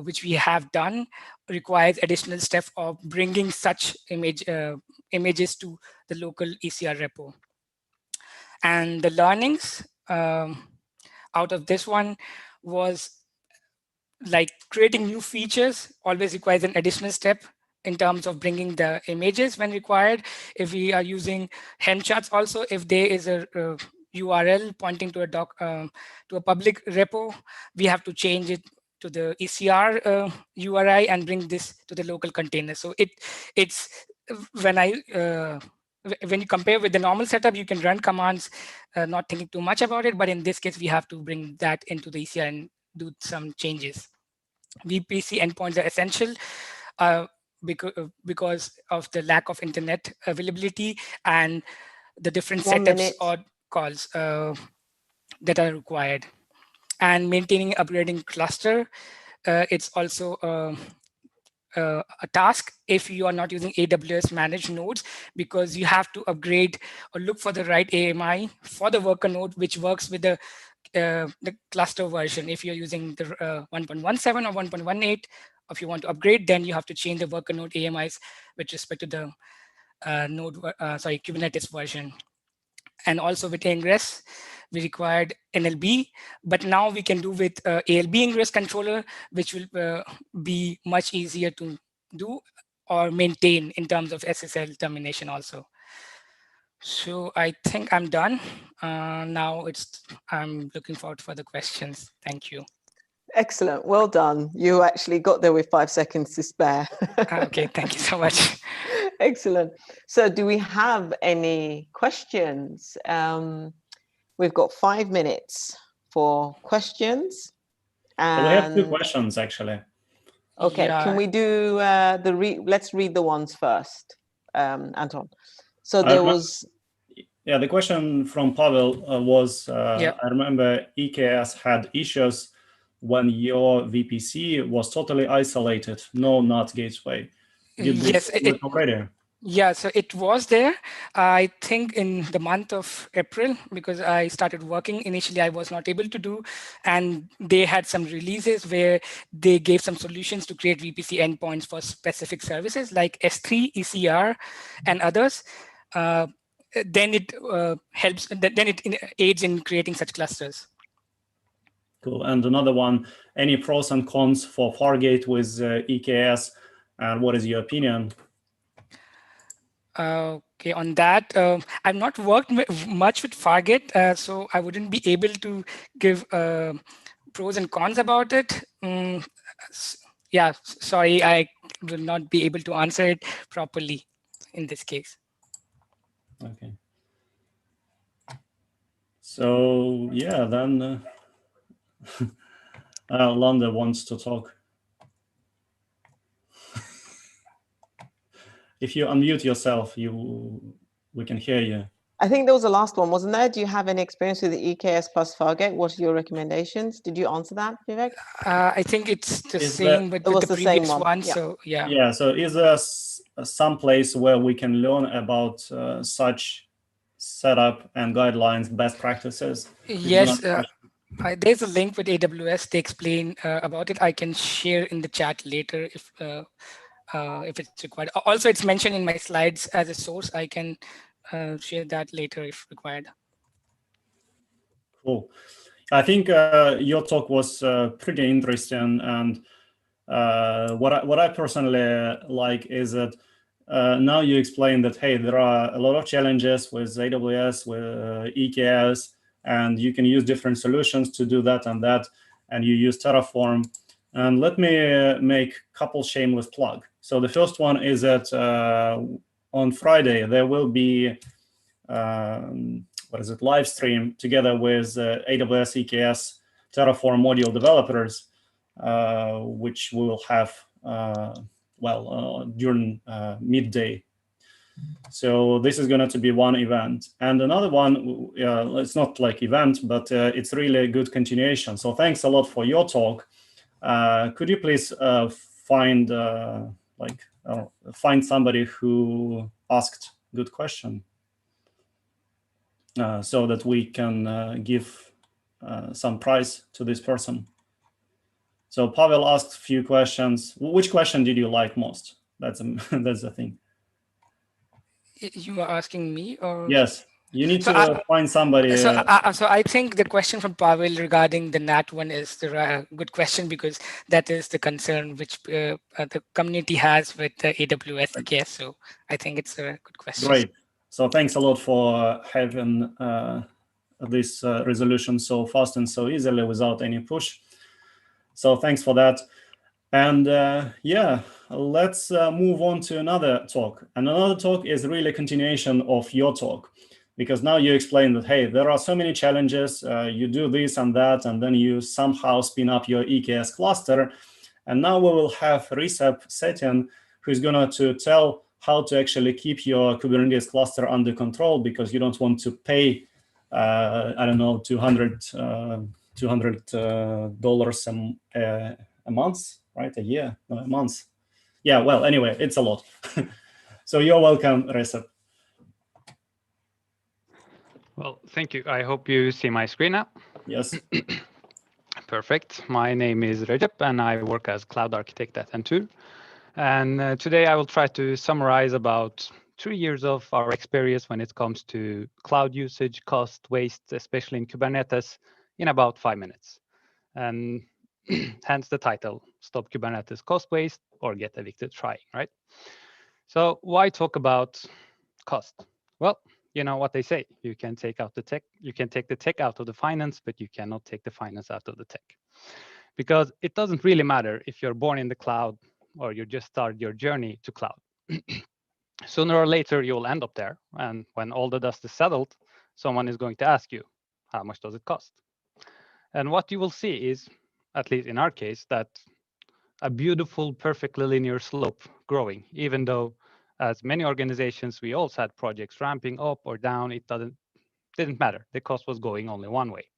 which we have done, requires additional step of bringing such images to the local ECR repo. And the learnings out of this one was like creating new features always requires an additional step in terms of bringing the images when required. If we are using Helm charts also, if there is a URL pointing to a to a public repo, we have to change it to the ECR URI and bring this to the local container. So it's when you compare with the normal setup, you can run commands not thinking too much about it, but in this case, we have to bring that into the ECR and do some changes. VPC endpoints are essential because of the lack of internet availability and the different setups or calls that are required. And maintaining, upgrading cluster, it's also a task if you are not using AWS managed nodes, because you have to upgrade or look for the right AMI for the worker node, which works with the cluster version. If you're using the 1.17 or 1.18, if you want to upgrade, then you have to change the worker node AMIs with respect to the Kubernetes version. And also with ingress, we required NLB, but now we can do with ALB ingress controller, which will be much easier to do or maintain in terms of SSL termination also. So I think I'm done. Now I'm looking forward for the questions. Thank you. Excellent. Well done. You actually got there with 5 seconds to spare. Okay, thank you so much. Excellent. So do we have any questions? We've got 5 minutes for questions. And we have 2 questions, actually. Okay, yeah. Can we do let's read the ones first, Anton. So there was... Yeah, the question from Pawel was, I remember EKS had issues when your VPC was totally isolated, no NAT gateway. Did this work already? Yeah, so it was there, I think in the month of April, because I started working. Initially, I was not able to do, and they had some releases where they gave some solutions to create VPC endpoints for specific services like S3, ECR, and others. Then it helps, then it aids in creating such clusters. Cool. And another one, any pros and cons for Fargate with EKS, and what is your opinion? Okay, on that, I've not worked much with Fargate, so I wouldn't be able to give pros and cons about it. Yeah, sorry, I will not be able to answer it properly in this case. Okay. So yeah, then Landa wants to talk. If you unmute yourself, we can hear you. I think that was the last one, wasn't there? Do you have any experience with the EKS plus Fargate? What are your recommendations? Did you answer that, Vivek? I think it's the Is same with was the the same previous one, one. yeah. So yeah. Yeah. So is there some place where we can learn about such setup and guidelines, best practices? Yes. There's a link with AWS. They explain about it. I can share in the chat later if it's required. Also, it's mentioned in my slides as a source. I can share that later if required. Cool. I think your talk was pretty interesting, and what I personally like is that now you explain that, hey, there are a lot of challenges with AWS, with EKS, and you can use different solutions to do that, and you use Terraform. And let me make a couple shameless plug. So the first one is that on Friday there will be live stream together with AWS, EKS, Terraform module developers, which we will have during midday. So this is going to be one event. And another one, it's not like event, but it's really a good continuation. So thanks a lot for your talk. Could you please find somebody who asked good question? So that we can give some prize to this person. So Pawel asked a few questions. Which question did you like most? That's the thing. You are asking me, or yes, you need to find somebody. So I think the question from Pawel regarding the NAT one is the good question, because that is the concern which the community has with the AWS EKS. So I think it's a good question. Great. So thanks a lot for having this resolution so fast and so easily without any push. So thanks for that. And yeah, let's move on to another talk. And another talk is really a continuation of your talk, because now you explain that, hey, there are so many challenges, you do this and that, and then you somehow spin up your EKS cluster. And now we will have Recep Cetin, who's going to tell how to actually keep your Kubernetes cluster under control, because you don't want to pay, I don't know, $200 a month, right? A year, no, a month. Yeah, well, anyway, it's a lot. So you're welcome, Recep. Well, thank you. I hope you see my screen now. Yes. Perfect. My name is Recep, and I work as cloud architect at Antur. And today I will try to summarize about 3 years of our experience when it comes to cloud usage, cost, waste, especially in Kubernetes, in about 5 minutes. And hence the title, Stop Kubernetes Cost Waste or Get Evicted Trying, right? So why talk about cost? Well, you know what they say, you can take the tech out of the finance, but you cannot take the finance out of the tech. Because it doesn't really matter if you're born in the cloud or you just started your journey to cloud. Sooner or later, you'll end up there. And when all the dust is settled, someone is going to ask you, how much does it cost? And what you will see is, at least in our case, that a beautiful, perfectly linear slope growing, even though as many organizations, we also had projects ramping up or down. It didn't matter. The cost was going only one way.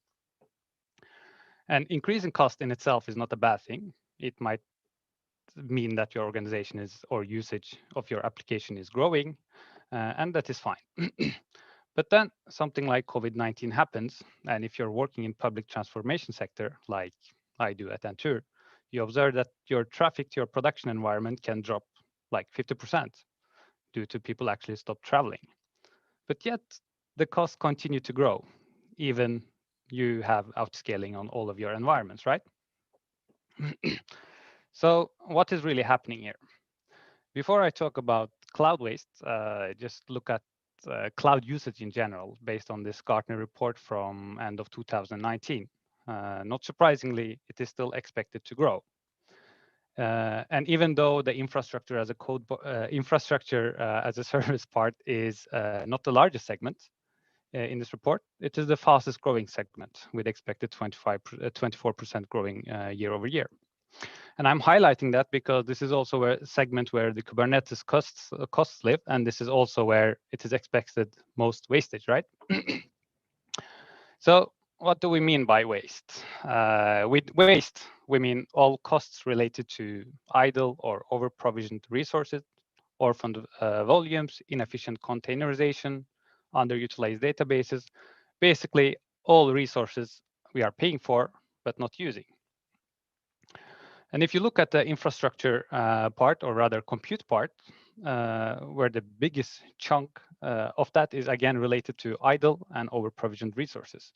And increasing cost in itself is not a bad thing. It might mean that your organization or usage of your application is growing, and that is fine. But then something like COVID-19 happens, and if you're working in public transformation sector, like I do at Antur, you observe that your traffic to your production environment can drop like 50% due to people actually stop traveling. But yet the costs continue to grow, even you have outscaling on all of your environments, right? So what is really happening here? Before I talk about cloud waste, just look at cloud usage in general, based on this Gartner report from end of 2019. Not surprisingly, it is still expected to grow. And even though the infrastructure as a service part is not the largest segment in this report, it is the fastest growing segment with expected 24% growing year over year. And I'm highlighting that because this is also a segment where the Kubernetes costs live, and this is also where it is expected most wastage, right? So what do we mean by waste? With waste, we mean all costs related to idle or over-provisioned resources, orphaned volumes, inefficient containerization, underutilized databases, basically all resources we are paying for but not using. And if you look at the infrastructure part, or rather compute part, where the biggest chunk of that is again related to idle and over-provisioned resources.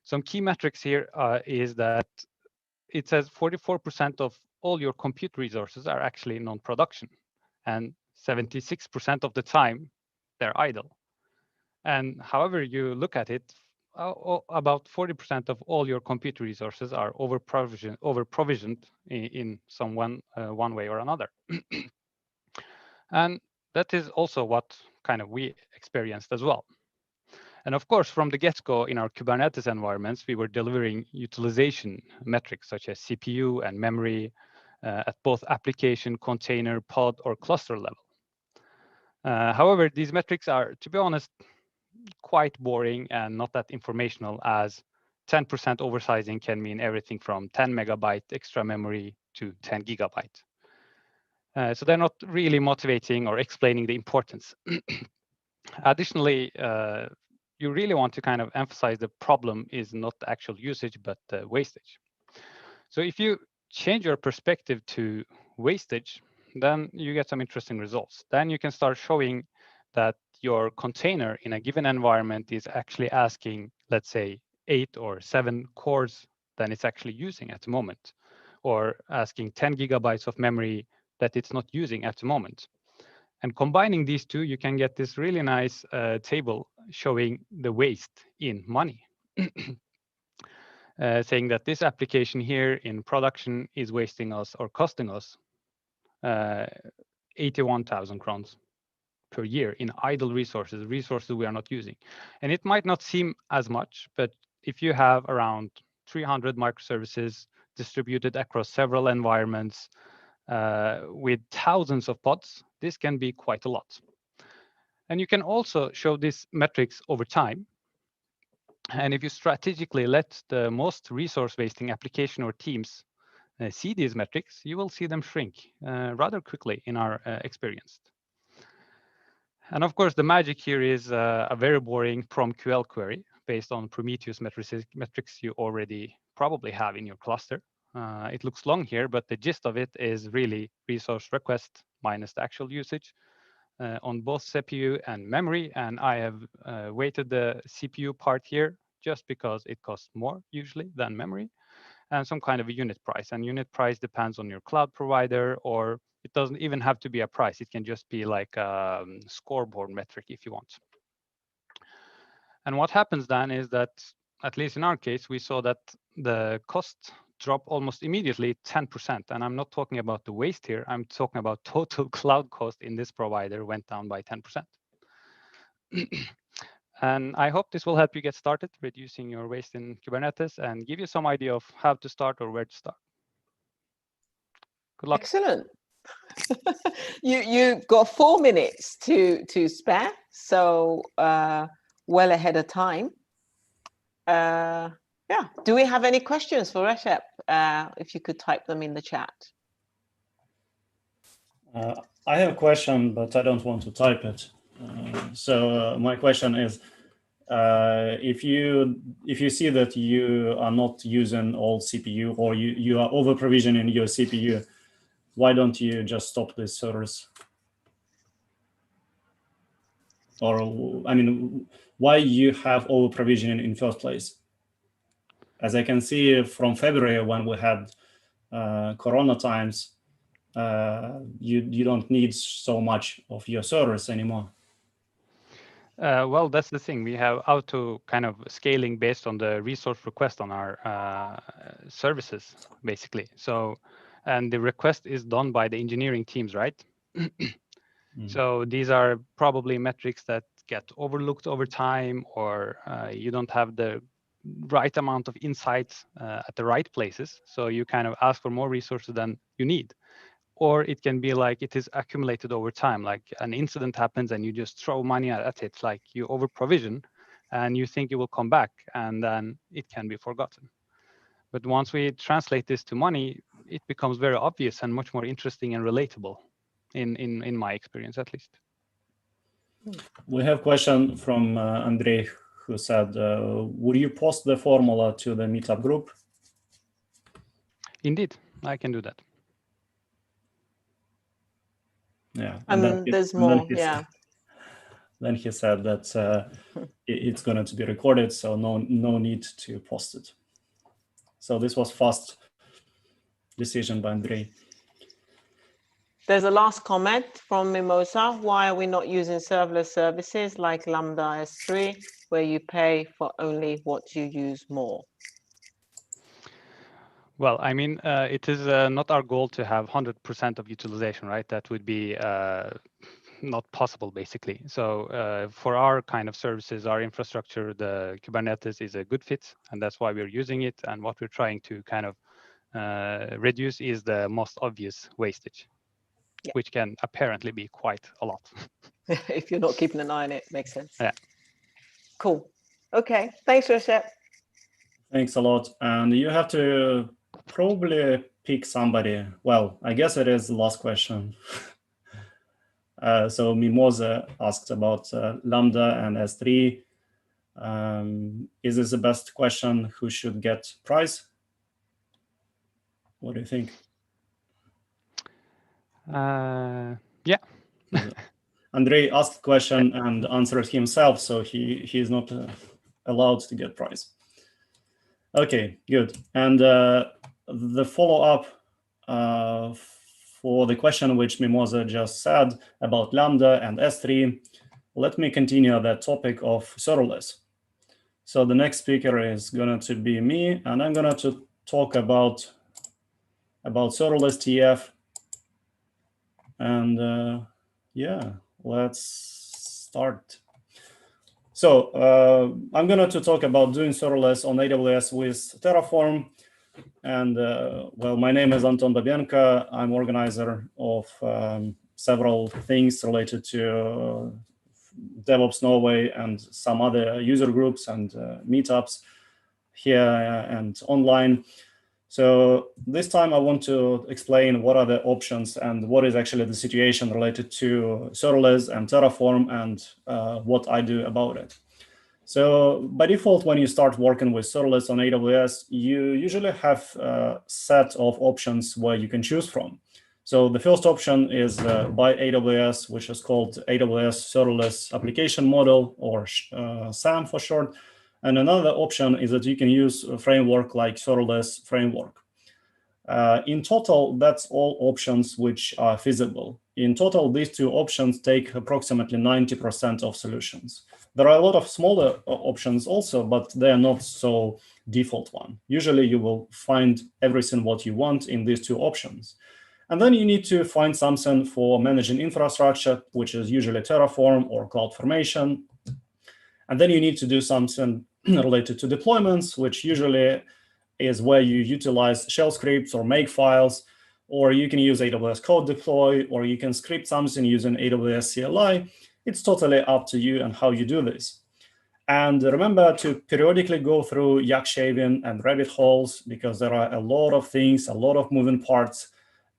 Some key metrics here is that it says 44% of all your compute resources are actually non-production, and 76% of the time they're idle. And however you look at it, about 40% of all your compute resources are over-provisioned in some one way or another. And that is also what kind of we experienced as well. And of course, from the get-go in our Kubernetes environments, we were delivering utilization metrics such as CPU and memory at both application, container, pod, or cluster level. However, these metrics are, to be honest, quite boring and not that informational, as 10% oversizing can mean everything from 10 megabyte extra memory to 10 gigabyte. So they're not really motivating or explaining the importance. Additionally, you really want to kind of emphasize the problem is not the actual usage, but the wastage. So if you change your perspective to wastage, then you get some interesting results. Then you can start showing that your container in a given environment is actually asking, let's say, 8 or 7 cores than it's actually using at the moment, or asking 10 gigabytes of memory that it's not using at the moment. And combining these two, you can get this really nice table showing the waste in money. Saying that this application here in production is wasting us or costing us 81,000 crowns per year in idle resources we are not using. And it might not seem as much, but if you have around 300 microservices distributed across several environments with thousands of pods, this can be quite a lot. And you can also show these metrics over time. And if you strategically let the most resource wasting application or teams see these metrics, you will see them shrink rather quickly in our experience. And of course, the magic here is a very boring PromQL query based on Prometheus metrics you already probably have in your cluster. It looks long here, but the gist of it is really resource request minus the actual usage on both CPU and memory. And I have weighted the CPU part here just because it costs more usually than memory, and some kind of a unit price. And unit price depends on your cloud provider, or it doesn't even have to be a price. It can just be like a scoreboard metric if you want. And what happens then is that, at least in our case, we saw that the cost drop almost immediately 10%. And I'm not talking about the waste here. I'm talking about total cloud cost in this provider went down by 10%. And I hope this will help you get started reducing your waste in Kubernetes and give you some idea of how to start or where to start. Good luck. Excellent. you got 4 minutes to spare, so well ahead of time. Yeah. Do we have any questions for Recep? If you could type them in the chat. I have a question, but I don't want to type it. So my question is, if you see that you are not using all CPU, or you are over provisioning your CPU, why don't you just stop this service? Or I mean, why you have over provisioning in first place? As I can see from February, when we had Corona times, you don't need so much of your servers anymore. Well, that's the thing. We have auto kind of scaling based on the resource request on our services, basically. So, and the request is done by the engineering teams, right? So these are probably metrics that get overlooked over time, or you don't have the right amount of insights at the right places. So you kind of ask for more resources than you need. Or it can be like it is accumulated over time, like an incident happens and you just throw money at it, like you over provision and you think it will come back and then it can be forgotten. But once we translate this to money, it becomes very obvious and much more interesting and relatable in my experience, at least. We have a question from Andrey, who said, would you post the formula to the meetup group? Indeed, I can do that. Yeah, and there's more. Yeah. Then he said that it's going to be recorded, so no need to post it. So this was fast decision by Andrey. There's a last comment from Mimosa. Why are we not using serverless services like Lambda S3, where you pay for only what you use more? Well, I mean, it is not our goal to have 100% of utilization, right? That would be not possible, basically. So for our kind of services, our infrastructure, the Kubernetes is a good fit, and that's why we're using it. And what we're trying to kind of reduce is the most obvious wastage, yeah, which can apparently be quite a lot. If you're not keeping an eye on it, makes sense. Yeah. Cool. Okay. Thanks, Recep. Thanks a lot. And you have to probably pick somebody. Well, I guess it is the last question. So Mimosa asked about Lambda and S3. Is this the best question? Who should get prize? What do you think? Yeah. Andrey asked the question and answered himself, so he is not allowed to get prize. Okay, good. And the follow-up for the question which Mimosa just said about Lambda and S3, let me continue that topic of serverless. So the next speaker is going to be me, and I'm going to talk about serverless TF. And yeah, let's start. So I'm going to talk about doing serverless on AWS with Terraform. And well, my name is Anton Babenko. I'm organizer of several things related to DevOps Norway and some other user groups and meetups here and online. So this time I want to explain what are the options and what is actually the situation related to serverless and Terraform and what I do about it. So by default, when you start working with serverless on AWS, you usually have a set of options where you can choose from. So the first option is by AWS, which is called AWS Serverless Application Model, or SAM for short. And another option is that you can use a framework like Serverless Framework. In total, that's all options which are feasible. In total, these two options take approximately 90% of solutions. There are a lot of smaller options also, but they are not so default one. Usually you will find everything what you want in these two options. And then you need to find something for managing infrastructure, which is usually Terraform or CloudFormation. And then you need to do something related to deployments, which usually is where you utilize shell scripts or make files, or you can use AWS Code Deploy, or you can script something using AWS CLI. It's totally up to you and how you do this. And remember to periodically go through yak shaving and rabbit holes, because there are a lot of things, a lot of moving parts.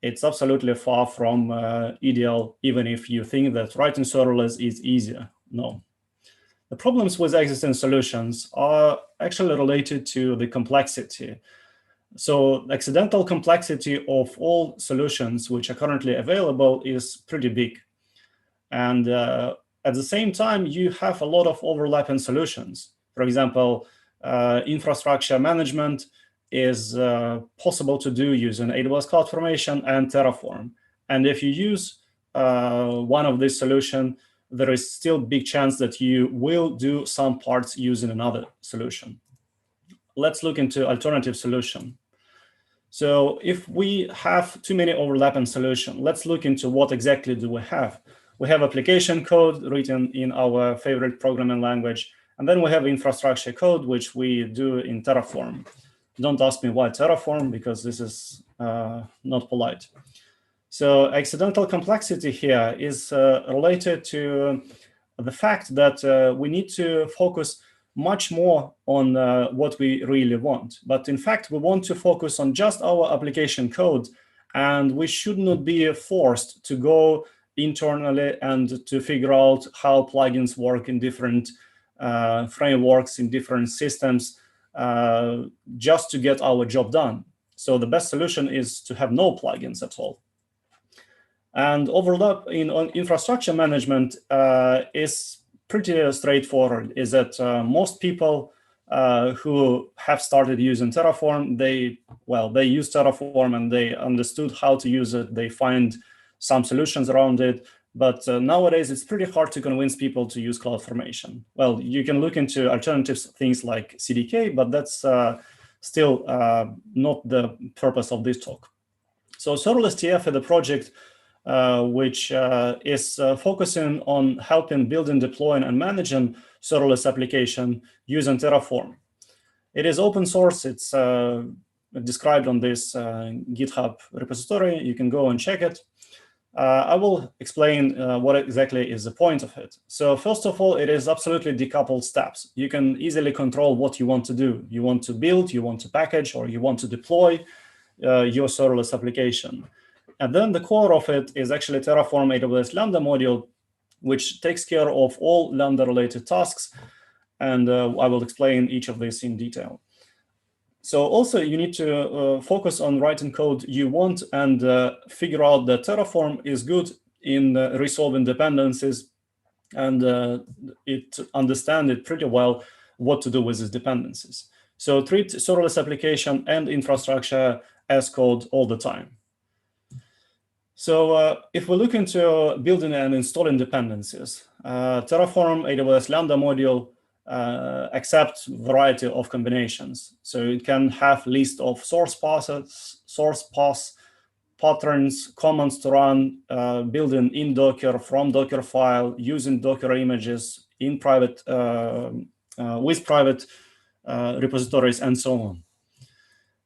It's absolutely far from ideal, even if you think that writing serverless is easier. No. The problems with existing solutions are actually related to the complexity. So accidental complexity of all solutions which are currently available is pretty big. And at the same time, you have a lot of overlapping solutions. For example, infrastructure management is possible to do using AWS CloudFormation and Terraform. And if you use one of these solutions, there is still a big chance that you will do some parts using another solution. Let's look into alternative solution. So if we have too many overlapping solutions, let's look into what exactly do we have. We have application code written in our favorite programming language, And then we have infrastructure code, which we do in Terraform. Don't ask me why Terraform, because this is not polite. So accidental complexity here is related to the fact that we need to focus much more on what we really want. But in fact, we want to focus on just our application code, and we should not be forced to go internally and to figure out how plugins work in different frameworks, in different systems, just to get our job done. So the best solution is to have no plugins at all. And overlap in infrastructure management is pretty straightforward, is that most people who have started using Terraform, they use Terraform and they understood how to use it. They find some solutions around it. But nowadays, it's pretty hard to convince people to use CloudFormation. Well, you can look into alternatives, things like CDK, but that's still not the purpose of this talk. So Serverless TF is a project which is focusing on helping building, deploying, and managing serverless application using Terraform. It is open source. It's described on this GitHub repository. You can go and check it. I will explain what exactly is the point of it. So first of all, it is absolutely decoupled steps. You can easily control what you want to do. You want to build, you want to package, or you want to deploy your serverless application. And then the core of it is actually Terraform AWS Lambda module, which takes care of all Lambda-related tasks. And I will explain each of these in detail. So also you need to focus on writing code you want and figure out that Terraform is good in resolving dependencies, and it understands it pretty well what to do with these dependencies. So treat serverless application and infrastructure as code all the time. So if we look into building and installing dependencies, Terraform AWS Lambda module accepts variety of combinations. So it can have list of source paths, patterns, commands to run, building in Docker, from Docker file, using Docker images in private, with private repositories, and so on.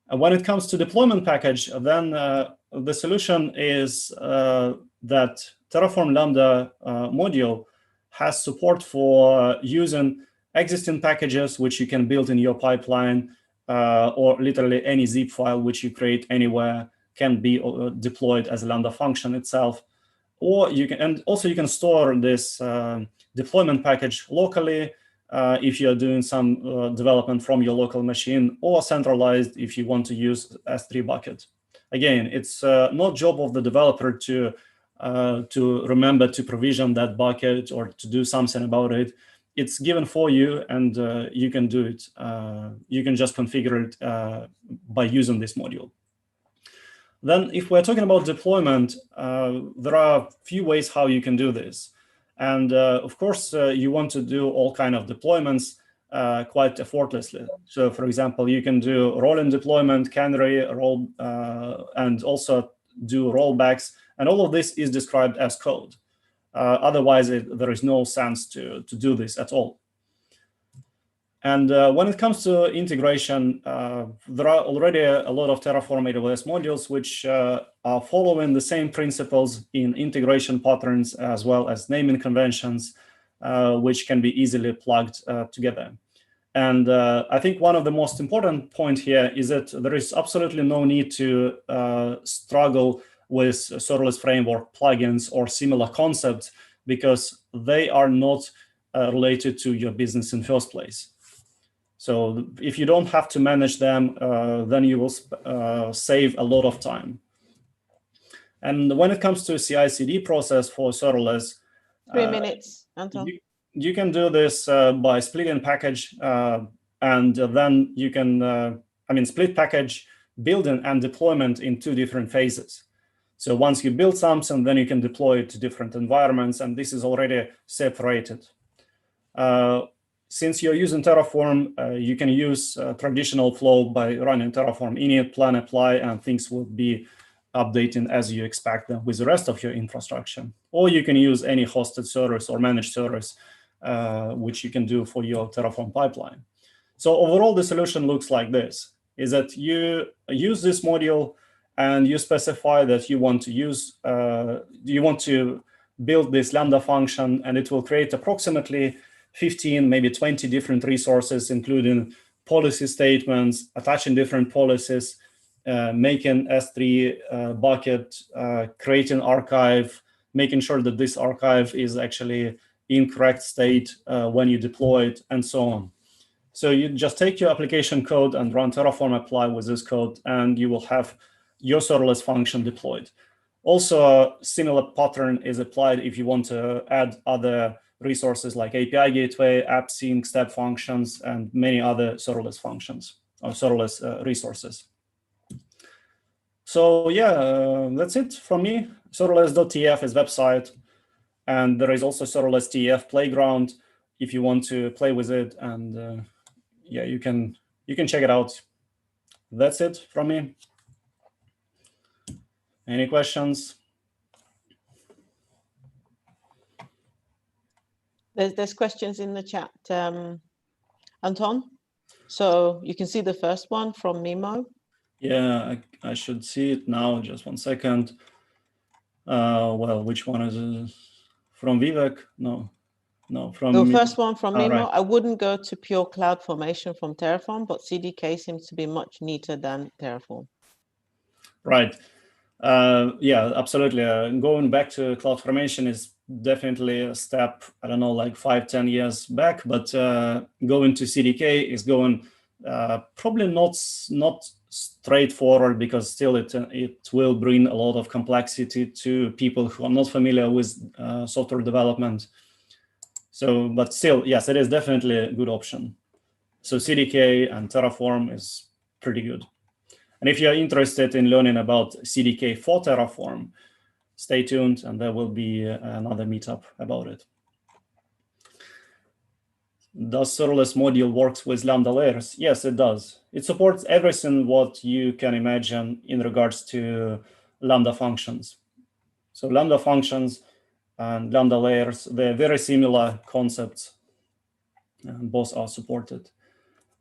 And when it comes to deployment package, then the solution is that Terraform Lambda module has support for using existing packages which you can build in your pipeline, or literally any zip file which you create anywhere can be deployed as a Lambda function itself. Or you can, and also you can store this deployment package locally if you're doing some development from your local machine, or centralized if you want to use S3 bucket. Again, it's not job of the developer to remember to provision that bucket or to do something about it. It's given for you, and you can do it. You can just configure it by using this module. Then if we're talking about deployment, there are a few ways how you can do this. And of course, you want to do all kind of deployments quite effortlessly. So for example, you can do rolling deployment, canary, roll, and also do rollbacks. And all of this is described as code. Otherwise, there is no sense to do this at all. And when it comes to integration, there are already a lot of Terraform AWS modules which are following the same principles in integration patterns as well as naming conventions, which can be easily plugged together. And I think one of the most important point here is that there is absolutely no need to struggle with serverless framework plugins or similar concepts, because they are not related to your business in first place. So if you don't have to manage them, then you will save a lot of time. And when it comes to CI/CD process for serverless, 3 minutes, Anton. You can do this by splitting package, and then you can, split package building and deployment in 2 different phases. So once you build something, then you can deploy it to different environments, and this is already separated. Since you're using Terraform, you can use traditional flow by running Terraform init, plan, apply, and things will be updating as you expect them with the rest of your infrastructure. Or you can use any hosted service or managed service which you can do for your Terraform pipeline. So overall, the solution looks like this, is that you use this module and you specify that you want to build this Lambda function, and it will create approximately 15, maybe 20 different resources, including policy statements, attaching different policies, making S3 bucket, creating archive, making sure that this archive is actually in correct state when you deploy it, and so on. So you just take your application code and run Terraform apply with this code, and you will have your serverless function deployed. Also, a similar pattern is applied if you want to add other resources like API gateway, app sync, step functions, and many other serverless functions or serverless resources. So yeah, that's it from me. Serverless.tf is website, and there is also serverless TF playground if you want to play with it, and yeah, you can check it out. That's it from me. Any questions? There's questions in the chat, Anton. So you can see the first one from Mimo. Yeah, I should see it now. Just one second. Well, which one is it? From Vivek? No, from the first one from Mimo. Right. I wouldn't go to pure cloud formation from Terraform, but CDK seems to be much neater than Terraform. Right. Yeah, absolutely. Going back to CloudFormation is definitely a step, I don't know, like 5-10 years back, but going to CDK is going probably not straightforward, because still it will bring a lot of complexity to people who are not familiar with software development. So, but still, yes, it is definitely a good option. So CDK and Terraform is pretty good. And if you're interested in learning about CDK for Terraform, stay tuned, and there will be another meetup about it. Does serverless module works with Lambda layers? Yes, it does. It supports everything what you can imagine in regards to Lambda functions. So Lambda functions and Lambda layers, they're very similar concepts, and both are supported.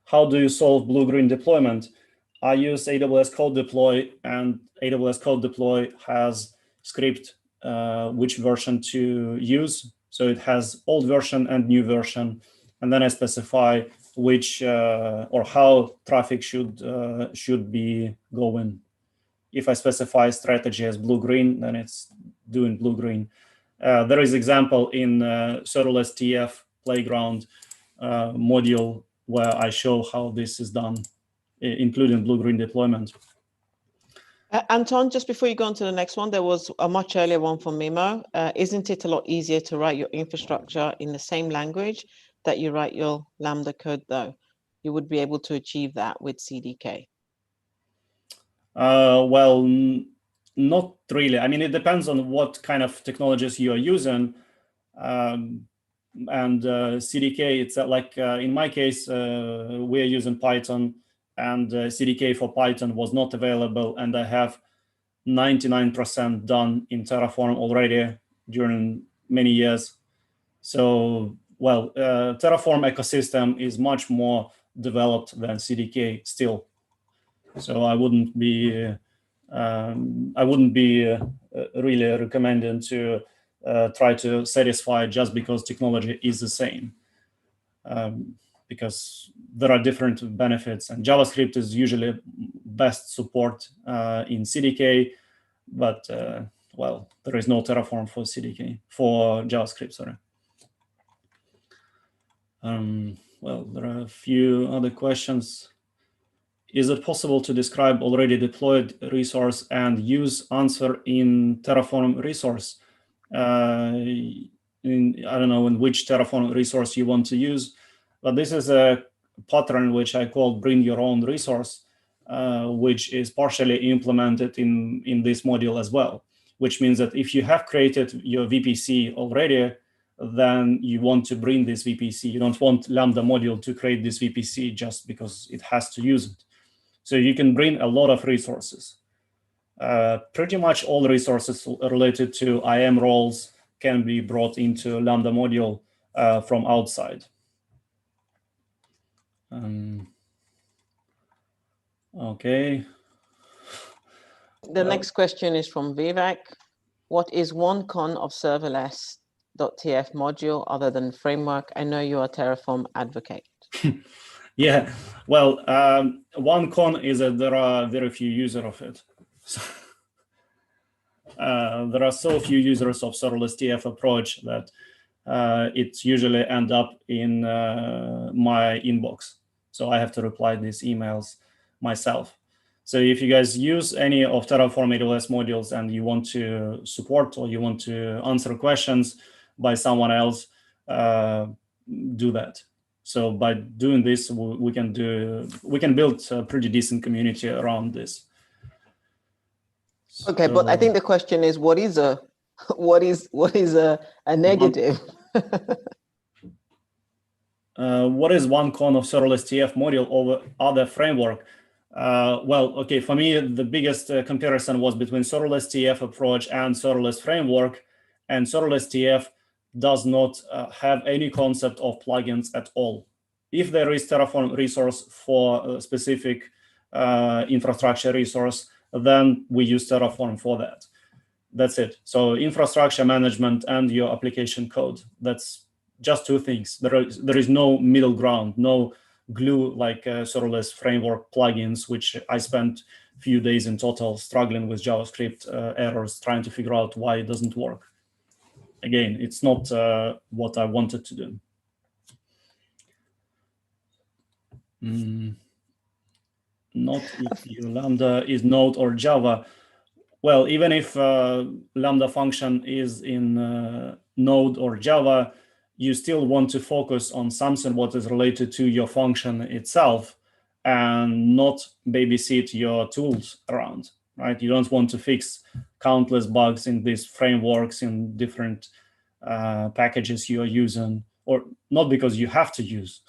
How do you solve blue-green deployment? I use AWS Code Deploy, and AWS Code Deploy has script which version to use. So it has old version and new version, and then I specify which or how traffic should be going. If I specify strategy as blue-green, then it's doing blue-green. There is example in serverless TF playground module where I show how this is done, including blue-green deployment. Anton, just before you go on to the next one, there was a much earlier one from Mimo. Isn't it a lot easier to write your infrastructure in the same language that you write your Lambda code, though? You would be able to achieve that with CDK. Well, not really. I mean, it depends on what kind of technologies you are using. And CDK, it's like in my case, we are using Python, and CDK for Python was not available, and I have 99% done in Terraform already during many years. So, well, Terraform ecosystem is much more developed than CDK still. So I wouldn't be really recommending to try to satisfy just because technology is the same, because there are different benefits, and JavaScript is usually best support in CDK, but well, there is no Terraform for CDK, for JavaScript, sorry. Well, there are a few other questions. Is it possible to describe already deployed resource and use answer in Terraform resource? I don't know in which Terraform resource you want to use, but this is a pattern which I call bring your own resource, which is partially implemented in this module as well, which means that if you have created your VPC already, then you want to bring this VPC. You don't want Lambda module to create this VPC just because it has to use it. So you can bring a lot of resources. Pretty much all resources related to IAM roles can be brought into Lambda module from outside. Okay. The next question is from Vivek. What is one con of serverless.tf module other than framework? I know you are a Terraform advocate. Yeah, well, one con is that there are very few users of it. So, there are so few users of serverless TF approach that it usually end up in my inbox. So I have to reply these emails myself. So if you guys use any of Terraform AWS modules and you want to support or you want to answer questions by someone else, do that. So by doing this, we can build a pretty decent community around this. Okay, but I think the question is, what is a negative? What is one con of serverless TF module over other framework? Well, okay, for me, the biggest comparison was between serverless TF approach and serverless framework, and serverless TF does not have any concept of plugins at all. If there is Terraform resource for a specific infrastructure resource, then we use Terraform for that. That's it. So infrastructure management and your application code, that's just two things. There is no middle ground, no glue like serverless framework plugins, which I spent a few days in total struggling with JavaScript errors, trying to figure out why it doesn't work. Again, it's not what I wanted to do. Not if your Lambda is Node or Java. Well, even if Lambda function is in Node or Java, you still want to focus on something what is related to your function itself and not babysit your tools around, right? You don't want to fix countless bugs in these frameworks in different packages you are using, or not because you have to use,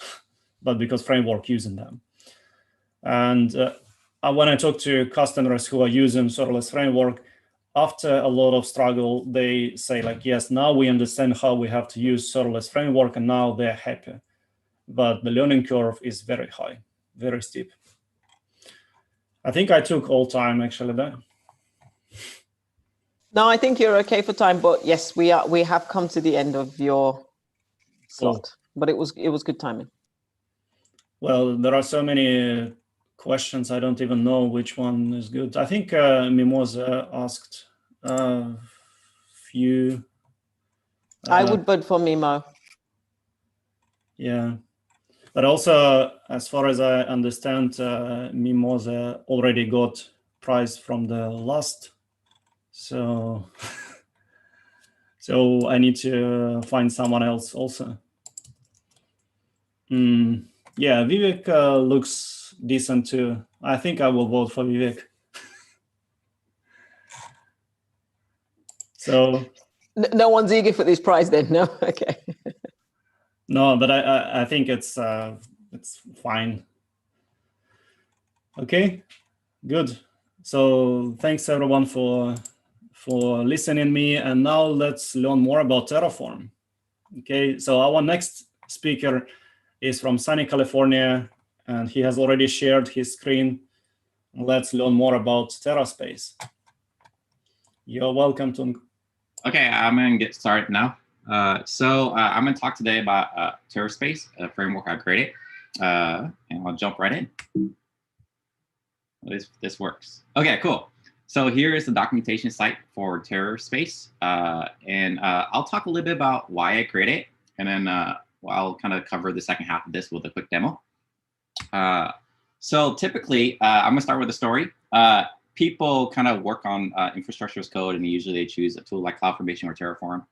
but because framework using them. And when I talk to customers who are using serverless framework, after a lot of struggle, they say like, yes, now we understand how we have to use serverless framework, and now they're happy. But the learning curve is very high, very steep. I think I took all time actually there. No, I think you're okay for time, but yes, we have come to the end of your slot, but it was good timing. Well, there are so many questions, I don't even know which one is good. I think Mimosa asked a few. I would vote for Mimo. Yeah, but also, as far as I understand, Mimosa already got prize from the last. So, so I need to find someone else also. Yeah, Vivek looks decent too. I think I will vote for Vivek. So no one's eager for this prize then, no? Okay. No, but I think it's fine. Okay, good. So thanks everyone for listening me, and now let's learn more about Terraform. Okay, so our next speaker is from sunny California, and he has already shared his screen. Let's learn more about Terraspace. You're welcome, Tung. Okay, I'm going to get started now. So I'm going to talk today about Terraspace, a framework I created, and I'll jump right in. This works. Okay, cool. So here is the documentation site for Terraspace, and I'll talk a little bit about why I created it, and then I'll kind of cover the second half of this with a quick demo. So typically, I'm going to start with a story. People kind of work on infrastructure as code, and usually they choose a tool like CloudFormation or Terraform.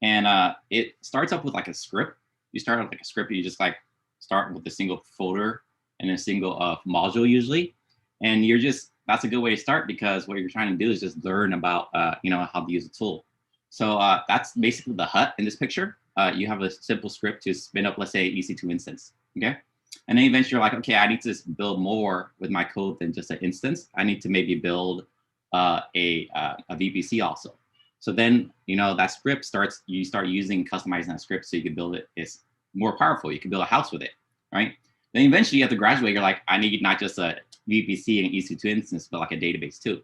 And it starts up with like a script. You start with like a script, you just like start with a single folder and a single module usually. And that's a good way to start, because what you're trying to do is just learn about, how to use a tool. So that's basically the hut in this picture. You have a simple script to spin up, let's say, EC2 instance, okay? And then eventually you're like, okay, I need to build more with my code than just an instance. I need to maybe build a VPC also. So then, that script you start using, customizing that script so you can build it. It's more powerful. You can build a house with it, right? Then eventually you have to graduate. You're like, I need not just a VPC and EC2 instance, but like a database too.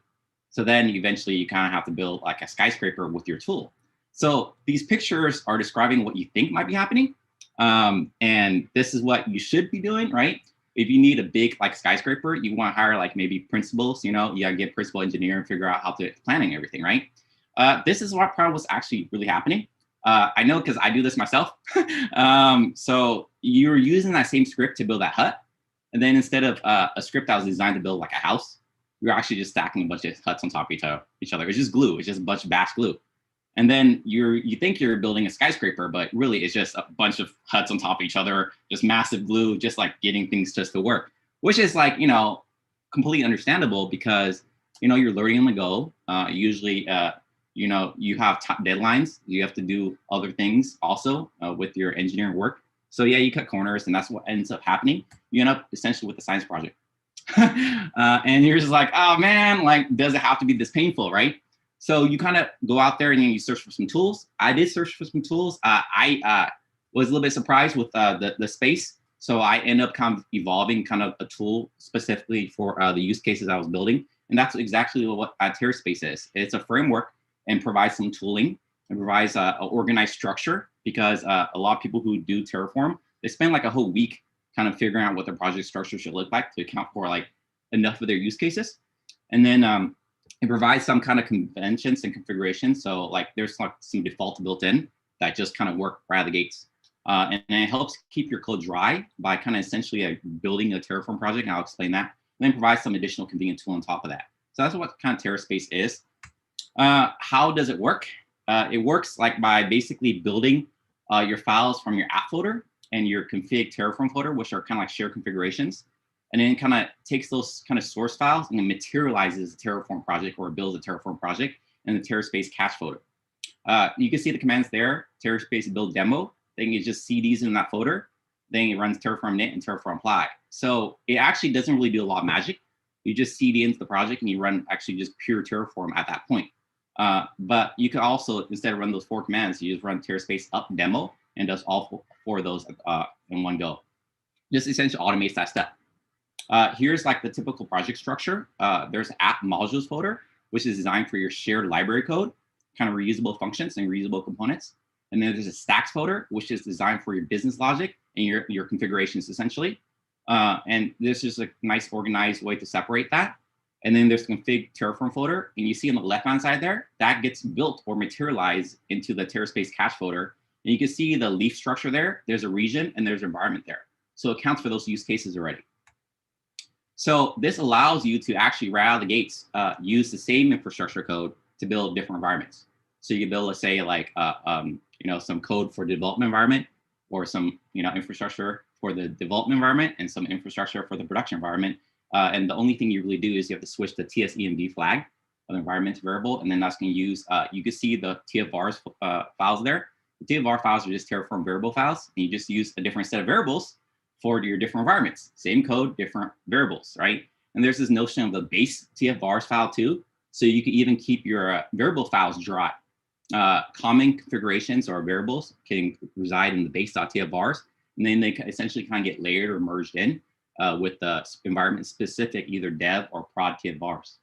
So then eventually you kind of have to build like a skyscraper with your tool. So these pictures are describing what you think might be happening. And this is what you should be doing, right? If you need a big like skyscraper, you want to hire like maybe principals, you gotta get principal engineer and figure out how to planning everything, right? This is what probably was actually really happening. I know because I do this myself. So you're using that same script to build that hut. And then instead of a script that was designed to build like a house, you're actually just stacking a bunch of huts on top of each other. It's just glue. It's just a bunch of batch glue. And then you think you're building a skyscraper, but really it's just a bunch of huts on top of each other, just massive glue, just like getting things just to work, which is like, completely understandable because, you're learning on the go. Usually, you have deadlines. You have to do other things also with your engineering work. So yeah, you cut corners and that's what ends up happening. You end up essentially with a science project. And you're just like, oh man, like, does it have to be this painful, right? So you kind of go out there and you search for some tools. I did search for some tools. I was a little bit surprised with the space. So I ended up kind of evolving kind of a tool specifically for the use cases I was building. And that's exactly what Terraspace is. It's a framework and provides some tooling and provides an organized structure because a lot of people who do Terraform, they spend like a whole week kind of figuring out what their project structure should look like to account for like enough of their use cases. And then it provides some kind of conventions and configurations. So like there's like some defaults built in that just kind of work right out of the gates. And it helps keep your code dry by kind of essentially building a Terraform project. And I'll explain that. And then provide some additional convenient tool on top of that. So that's what kind of Terraspace is. How does it work? It works like by basically building your files from your app folder and your config Terraform folder, which are kind of like shared configurations. And then kind of takes those kind of source files and then materializes a Terraform project or builds a Terraform project in the Terraspace cache folder. You can see the commands there, Terraspace build demo. Then you just CDs in that folder. Then it runs Terraform init and Terraform apply. So it actually doesn't really do a lot of magic. You just CD into the project and you run actually just pure Terraform at that point. But you can also, instead of run those 4 commands, you just run Terraspace up demo and does all 4 of those in one go. Just essentially automates that step. Here's like the typical project structure. There's app modules folder, which is designed for your shared library code, kind of reusable functions and reusable components. And then there's a stacks folder, which is designed for your business logic and your configurations essentially. And this is a nice organized way to separate that. And then there's config Terraform folder. And you see on the left-hand side there, that gets built or materialized into the Terraspace cache folder. And you can see the leaf structure there. There's a region and there's an environment there. So it counts for those use cases already. So this allows you to actually right out of the gates use the same infrastructure code to build different environments. So you can build, let's say, like some code for the development environment, or some infrastructure for the development environment, and some infrastructure for the production environment. And the only thing you really do is you have to switch the TSENV flag of the environment variable, and then that's going to use. You can see the TFVARs files there. The TFVAR files are just Terraform variable files, and you just use a different set of variables for your different environments. Same code, different variables, right? And there's this notion of the base TFVARs file too. So you can even keep your variable files dry. Common configurations or variables can reside in the base.tfvars, and then they essentially kind of get layered or merged in with the environment specific either dev or prod TFVARs.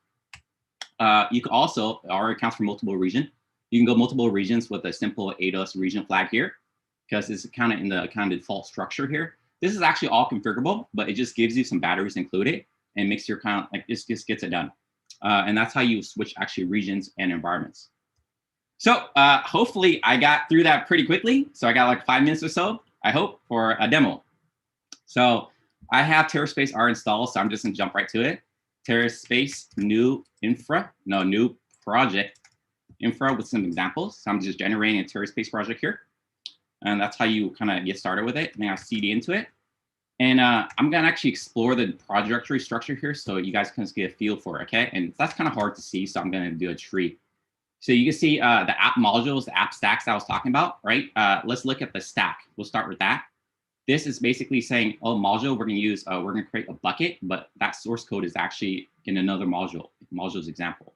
You can also, our accounts for multiple region. You can go multiple regions with a simple ADOS region flag here, because it's kind of in the kind of default structure here. This is actually all configurable, but it just gives you some batteries included and makes your kind of like this just gets it done. And that's how you switch actually regions and environments. So hopefully I got through that pretty quickly. So I got like 5 minutes or so, I hope, for a demo. So I have Terraspace R installed, so I'm just gonna jump right to it. Terraspace new project infra with some examples. So I'm just generating a Terraspace project here. And that's how you kind of get started with it. And then I'll CD into it. And I'm gonna actually explore the project directory structure here so you guys can get a feel for it, okay? And that's kind of hard to see, so I'm gonna do a tree. So you can see the app modules, the app stacks I was talking about, right? Let's look at the stack. We'll start with that. This is basically saying, oh, module, we're gonna create a bucket, but that source code is actually in another module's example.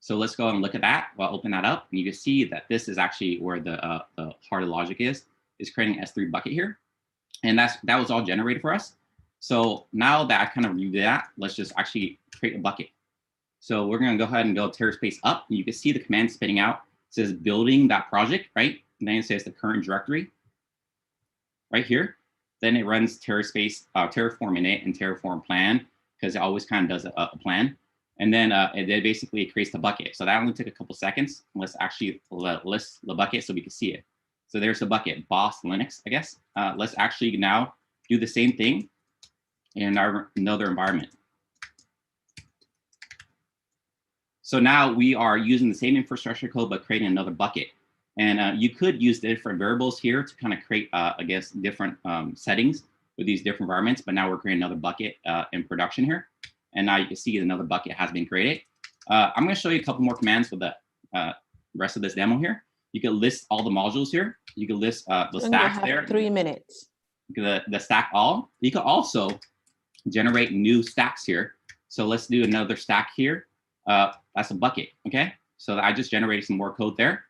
So let's go and look at that. Well, open that up, and you can see that this is actually where the heart of logic is creating S3 bucket here. And that was all generated for us. So now that I kind of reviewed that, let's just actually create a bucket. So we're going to go ahead and go Terraspace up. And you can see the command spitting out. It says building that project, right? And then it says the current directory right here. Then it runs Terraspace, Terraform init and Terraform plan, because it always kind of does a plan. And then it basically creates the bucket. So that only took a couple seconds. Let's actually list the bucket so we can see it. So there's the bucket, boss Linux, I guess. Let's actually now do the same thing in another environment. So now we are using the same infrastructure code, but creating another bucket. And you could use the different variables here to kind of create, I guess, different settings with these different environments. But now we're creating another bucket in production here. And now you can see another bucket has been created. I'm going to show you a couple more commands for the rest of this demo here. You can list all the modules here. You can list the stacks there. 3 minutes. The stack all. You can also generate new stacks here. So let's do another stack here. That's a bucket, okay? So I just generated some more code there.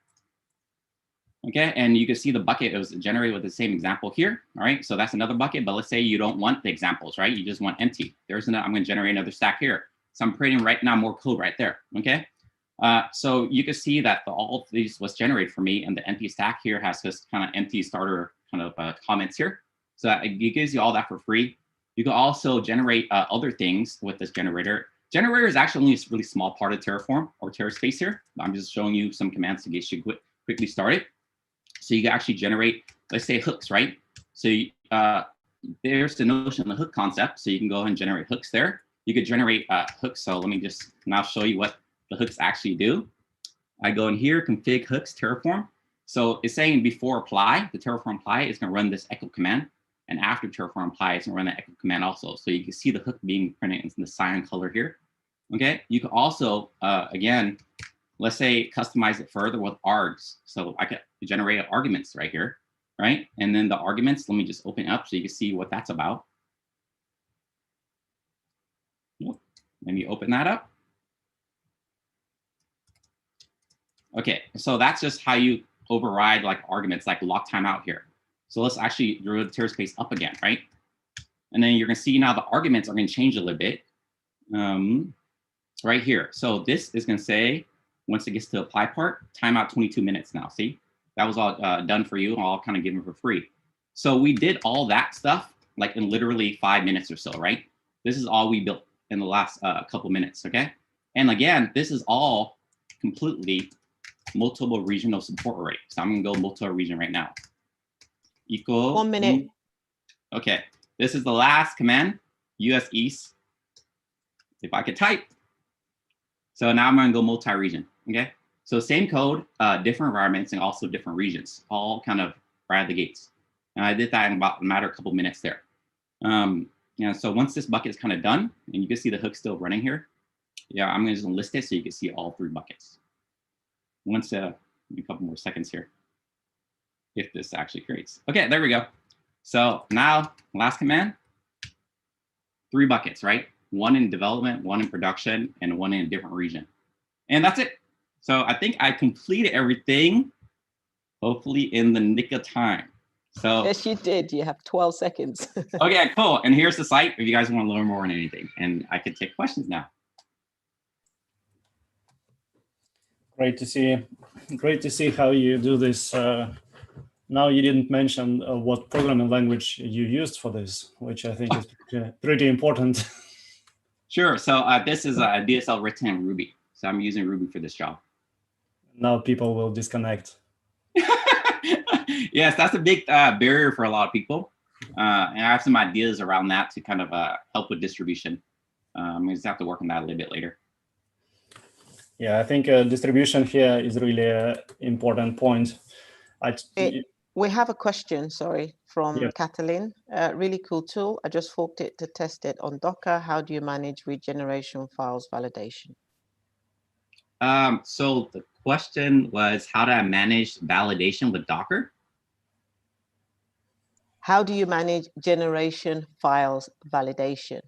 Okay, and you can see the bucket, it was generated with the same example here, all right? So that's another bucket, but let's say you don't want the examples, right? You just want empty. There's another, I'm gonna generate another stack here. So I'm creating right now more code right there, okay? So you can see that all of these was generated for me, and the empty stack here has this kind of empty starter kind of comments here. So it gives you all that for free. You can also generate other things with this generator. Generator is actually only a really small part of Terraform or Terraspace here. I'm just showing you some commands to get you quickly started. So you can actually generate, let's say, hooks, right? So there's the notion of the hook concept. So you can go ahead and generate hooks there. You could generate hooks. So let me just now show you what the hooks actually do. I go in here, config hooks, Terraform. So it's saying before apply, the Terraform apply is going to run this echo command. And after Terraform apply, it's going to run the echo command also. So you can see the hook being printed in the cyan color here. Okay. You can also, again, let's say customize it further with args. So I could generate arguments right here, right? And then the arguments, let me just open up so you can see what that's about. Let me open that up. Okay, so that's just how you override like arguments, like lock timeout here. So let's actually throw the Terraspace up again, right? And then you're gonna see now the arguments are gonna change a little bit right here. So this is gonna say, once it gets to the apply part, timeout 22 minutes now, see? That was all done for you, all kind of given for free. So we did all that stuff like in literally 5 minutes or so, right? This is all we built in the last couple minutes, okay? And again, this is all completely multiple regional support rate. So I'm gonna go multiple region right now. Equal 1 minute. Okay, this is the last command, US East. If I could type. So now I'm gonna go multi-region, okay? So same code, different environments and also different regions, all kind of right out the gates. And I did that in about a matter of a couple minutes there. So once this bucket is kind of done, and you can see the hook still running here, yeah, I'm gonna just list it so you can see all 3 buckets. Once, a couple more seconds here, if this actually creates. Okay, there we go. So now, last command, 3 buckets, right? 1 in development, 1 in production, and 1 in a different region. And that's it. So I think I completed everything, hopefully in the nick of time. So Yes, you did. You have 12 seconds. okay, cool. And here's the site if you guys want to learn more on anything. And I could take questions now. Great to see. Great to see how you do this. Now you didn't mention what programming language you used for this, which I think is pretty important. Sure. So this is a DSL written in Ruby. So I'm using Ruby for this job. Now people will disconnect. Yes, that's a big barrier for a lot of people. And I have some ideas around that to kind of help with distribution. I'm going to just have to work on that a little bit later. Yeah, I think distribution here is really an important point. We have a question, sorry, from Kathleen. Really cool tool. I just forked it to test it on Docker. How do you manage regeneration files validation? So the question was, how do I manage validation with Docker? How do you manage generation files validation?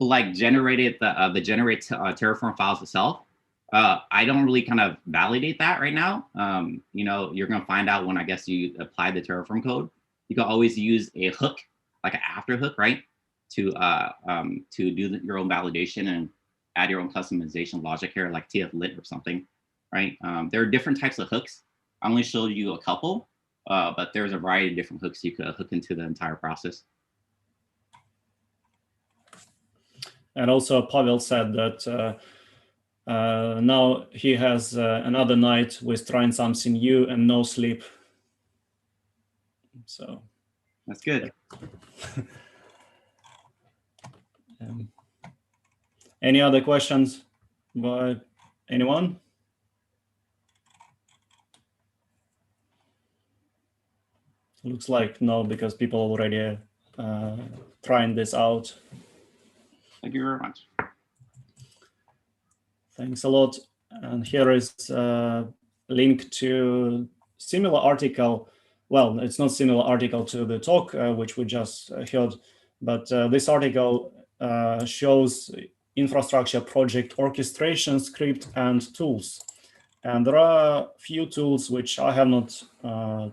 like generated the generate Terraform files itself. I don't really kind of validate that right now. You know, you're going to find out when I guess you apply the Terraform code. You can always use a hook, like an after hook, right, to do your own validation and add your own customization logic here, like tf-lit or something, right? There are different types of hooks. I only showed you a couple, but there's a variety of different hooks you could hook into the entire process. And also Pawel said that now he has another night with trying something new and no sleep. So that's good. Any other questions by anyone? Looks like no, because people already trying this out. Thank you very much. Thanks a lot. And here is a link to similar article. Well, it's not similar article to the talk, which we just heard, but this article shows infrastructure project orchestration script and tools. And there are a few tools which I have not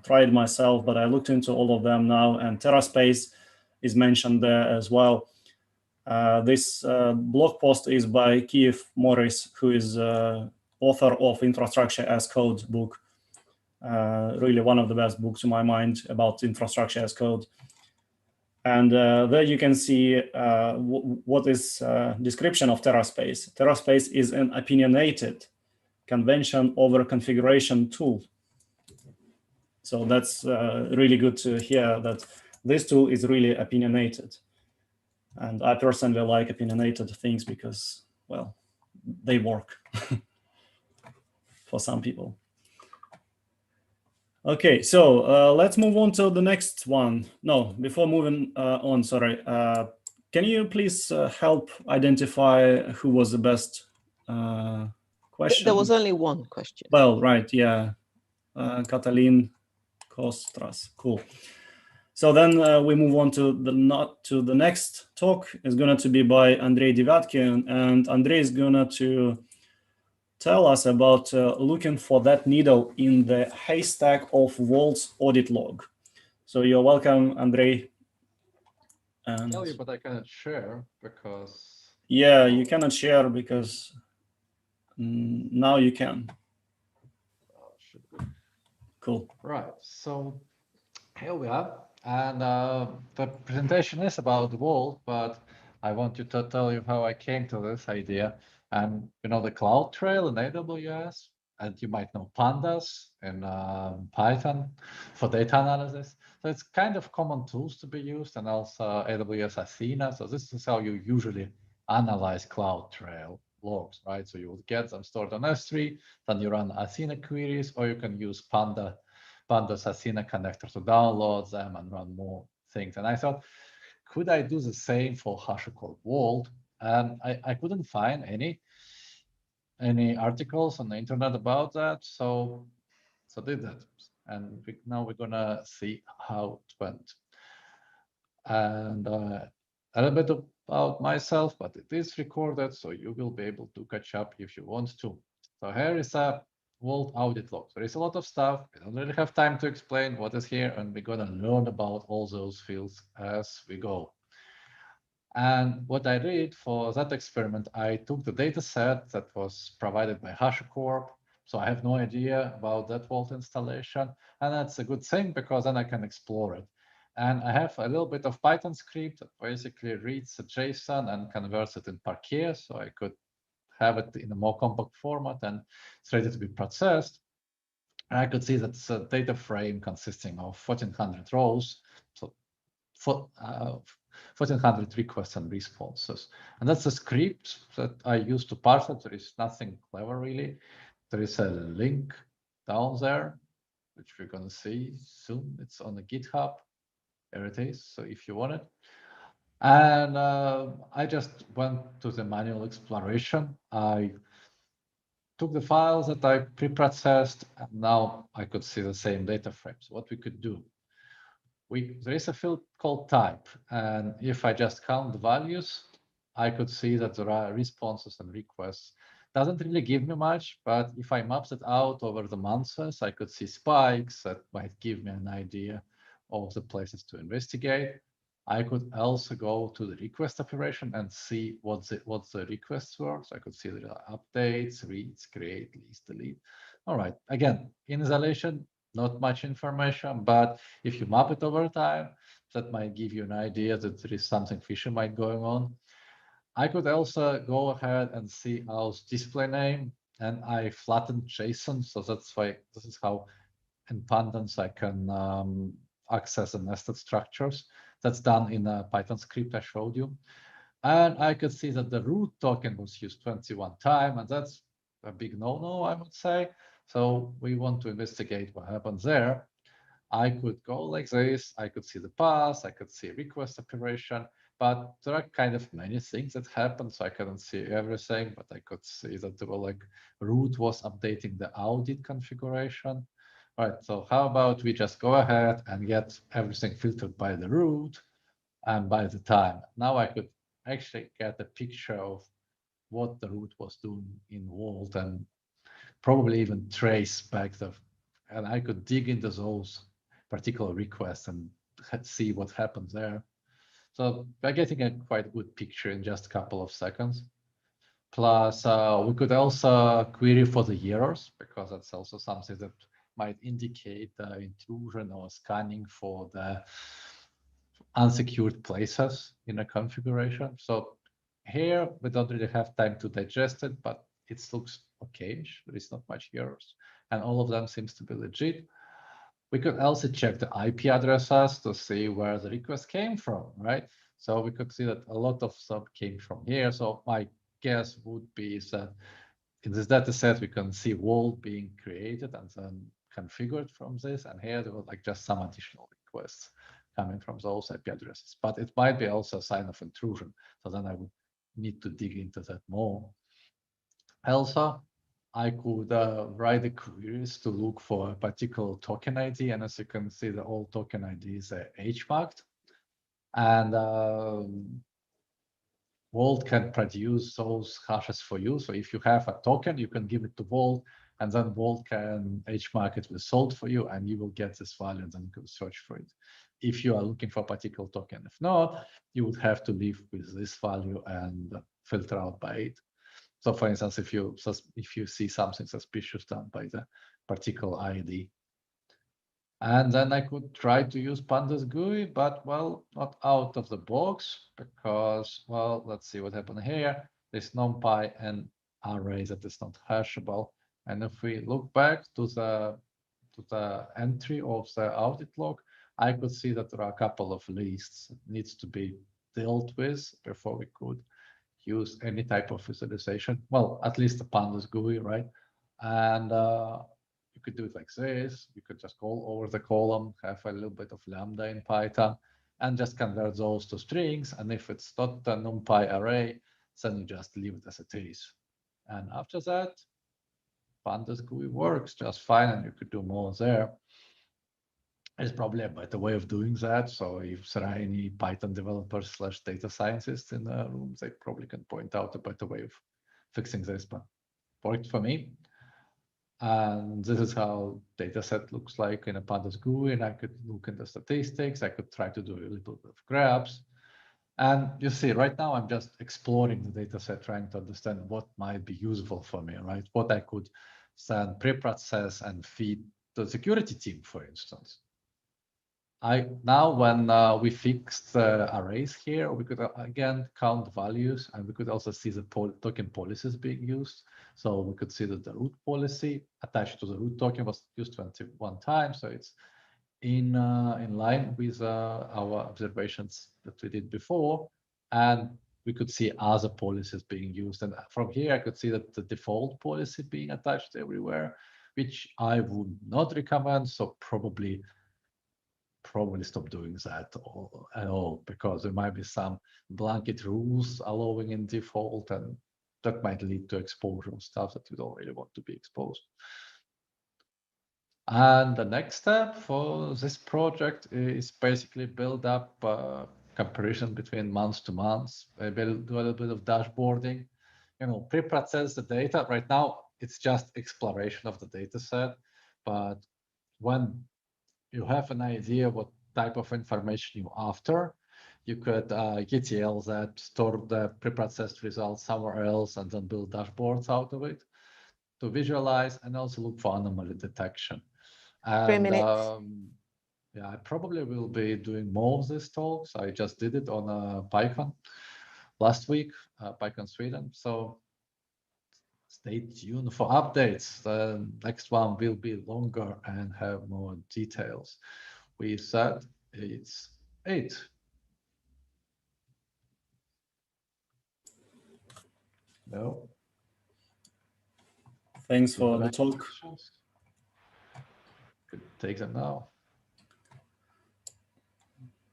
tried myself, but I looked into all of them now, and Terraspace is mentioned there as well. This blog post is by Keith Morris, who is author of Infrastructure as Code book. Really one of the best books to my mind about infrastructure as code. And there you can see what is description of Terraspace. Terraspace is an opinionated convention over configuration tool. So that's really good to hear that this tool is really opinionated. And I personally like opinionated things because, well, they work for some people. Okay, so let's move on to the next one. No, before moving on, sorry. Can you please help identify who was the best question? There was only one question. Well, right, yeah. Katalin Kostras, cool. So then we move on to the next talk. Is going to be by Andrey Devyatkin, and Andrey is going to tell us about looking for that needle in the haystack of Vault's audit log. So you're welcome, Andrey. And tell you, but I cannot share because. Yeah, you cannot share because now you can. Should be. Cool. Right. So here we are. And the presentation is about the Vault, but I want to tell you how I came to this idea. And you know the cloud trail in AWS, and you might know pandas in Python for data analysis. So it's kind of common tools to be used, and also AWS Athena. So this is how you usually analyze cloud trail logs, right? So you will get them stored on S3, then you run Athena queries, or you can use Pandas Athena connector to download them and run more things. And I thought, could I do the same for HashiCorp Vault? And I couldn't find any articles on the internet about that, so did that. And now we're gonna see how it went. And a little bit about myself, but it is recorded, so you will be able to catch up if you want to. So here is a Vault audit log. There is a lot of stuff. We don't really have time to explain what is here, and we're gonna learn about all those fields as we go. And what I did for that experiment, I took the data set that was provided by HashiCorp. So I have no idea about that Vault installation. And that's a good thing because then I can explore it. And I have a little bit of Python script that basically reads the JSON and converts it in Parquet. So I could have it in a more compact format and it's ready to be processed. And I could see that it's a data frame consisting of 1,400 rows. So 1,400 requests and responses. And that's a script that I use to parse it. There is nothing clever really. There is a link down there, which we're going to see soon. It's on the GitHub. There it is. So if you want it. And I just went to the manual exploration. I took the files that I pre-processed, and now I could see the same data frames. What we could do. There is a field called type, and if I just count the values, I could see that there are responses and requests. Doesn't really give me much, but if I maps it out over the months, I could see spikes that might give me an idea of the places to investigate. I could also go to the request operation and see what the requests were. So I could see the updates, reads, create, list, delete. All right, again, in isolation, not much information, but if you map it over time, that might give you an idea that there is something fishy might going on. I could also go ahead and see our display name, and I flattened JSON. So that's why this is how in Pandas I can access the nested structures. That's done in a Python script I showed you. And I could see that the root token was used 21 times, and that's a big no-no, I would say. So we want to investigate what happens there. I could go like this, I could see the path, I could see request operation, but there are kind of many things that happen, so I couldn't see everything, but I could see that there were like root was updating the audit configuration. All right, so how about we just go ahead and get everything filtered by the root and by the time. Now I could actually get a picture of what the root was doing in Vault and probably even trace back and I could dig into those particular requests and see what happens there. So by getting a quite good picture in just a couple of seconds. Plus, we could also query for the errors, because that's also something that might indicate intrusion or scanning for the unsecured places in a configuration. So here we don't really have time to digest it, but it looks okay. There is not much errors, and all of them seems to be legit. We could also check the IP addresses to see where the request came from, right? So we could see that a lot of stuff came from here. So my guess would be that in this data set, we can see Vault being created and then configured from this. And here there was like just some additional requests coming from those IP addresses. But it might be also a sign of intrusion. So then I would need to dig into that more. Also, I could write the queries to look for a particular token ID. And as you can see, the all token IDs are age-marked. And Vault can produce those hashes for you. So if you have a token, you can give it to Vault, and then Vault can age-mark it with salt for you, and you will get this value, and then you can search for it. If you are looking for a particular token, if not, you would have to live with this value and filter out by it. So for instance, if you see something suspicious done by the particular ID. And then I could try to use Pandas GUI, but well, not out of the box, because, well, let's see what happened here. There's NumPy and array that is not hashable. And if we look back to the entry of the audit log, I could see that there are a couple of lists that needs to be dealt with before we could use any type of visualization. Well, at least the Pandas GUI, right? And you could do it like this. You could just go over the column, have a little bit of lambda in Python, and just convert those to strings. And if it's not a NumPy array, then you just leave it as it is. And after that, Pandas GUI works just fine, and you could do more there. There's probably a better way of doing that. So if there are any Python developers / data scientists in the room, they probably can point out a better way of fixing this, but worked for me. And this is how dataset looks like in a Pandas GUI, and I could look at the statistics. I could try to do a little bit of grabs. And you see, right now, I'm just exploring the dataset, trying to understand what might be useful for me, right? What I could then pre-process and feed the security team, for instance. Now when we fixed the arrays here, we could again count values, and we could also see the token policies being used. So we could see that the root policy attached to the root token was used 21 times. So it's in line with our observations that we did before. And we could see other policies being used. And from here, I could see that the default policy being attached everywhere, which I would not recommend. So probably stop doing that at all, because there might be some blanket rules allowing in default, and that might lead to exposure of stuff that you don't really want to be exposed. And the next step for this project is basically build up comparison between month to month, maybe do a little bit of dashboarding, pre-process the data. Right now, it's just exploration of the data set, but when you have an idea what type of information you're after, you could ETL that, store the pre-processed results somewhere else, and then build dashboards out of it to visualize and also look for anomaly detection. And, 3 minutes. yeah, I probably will be doing more of these talks. I just did it on PyCon last week, PyCon Sweden. So stay tuned for updates. The next one will be longer and have more details. We said it's 8. No. Thanks for the talk. Questions? Could take them now.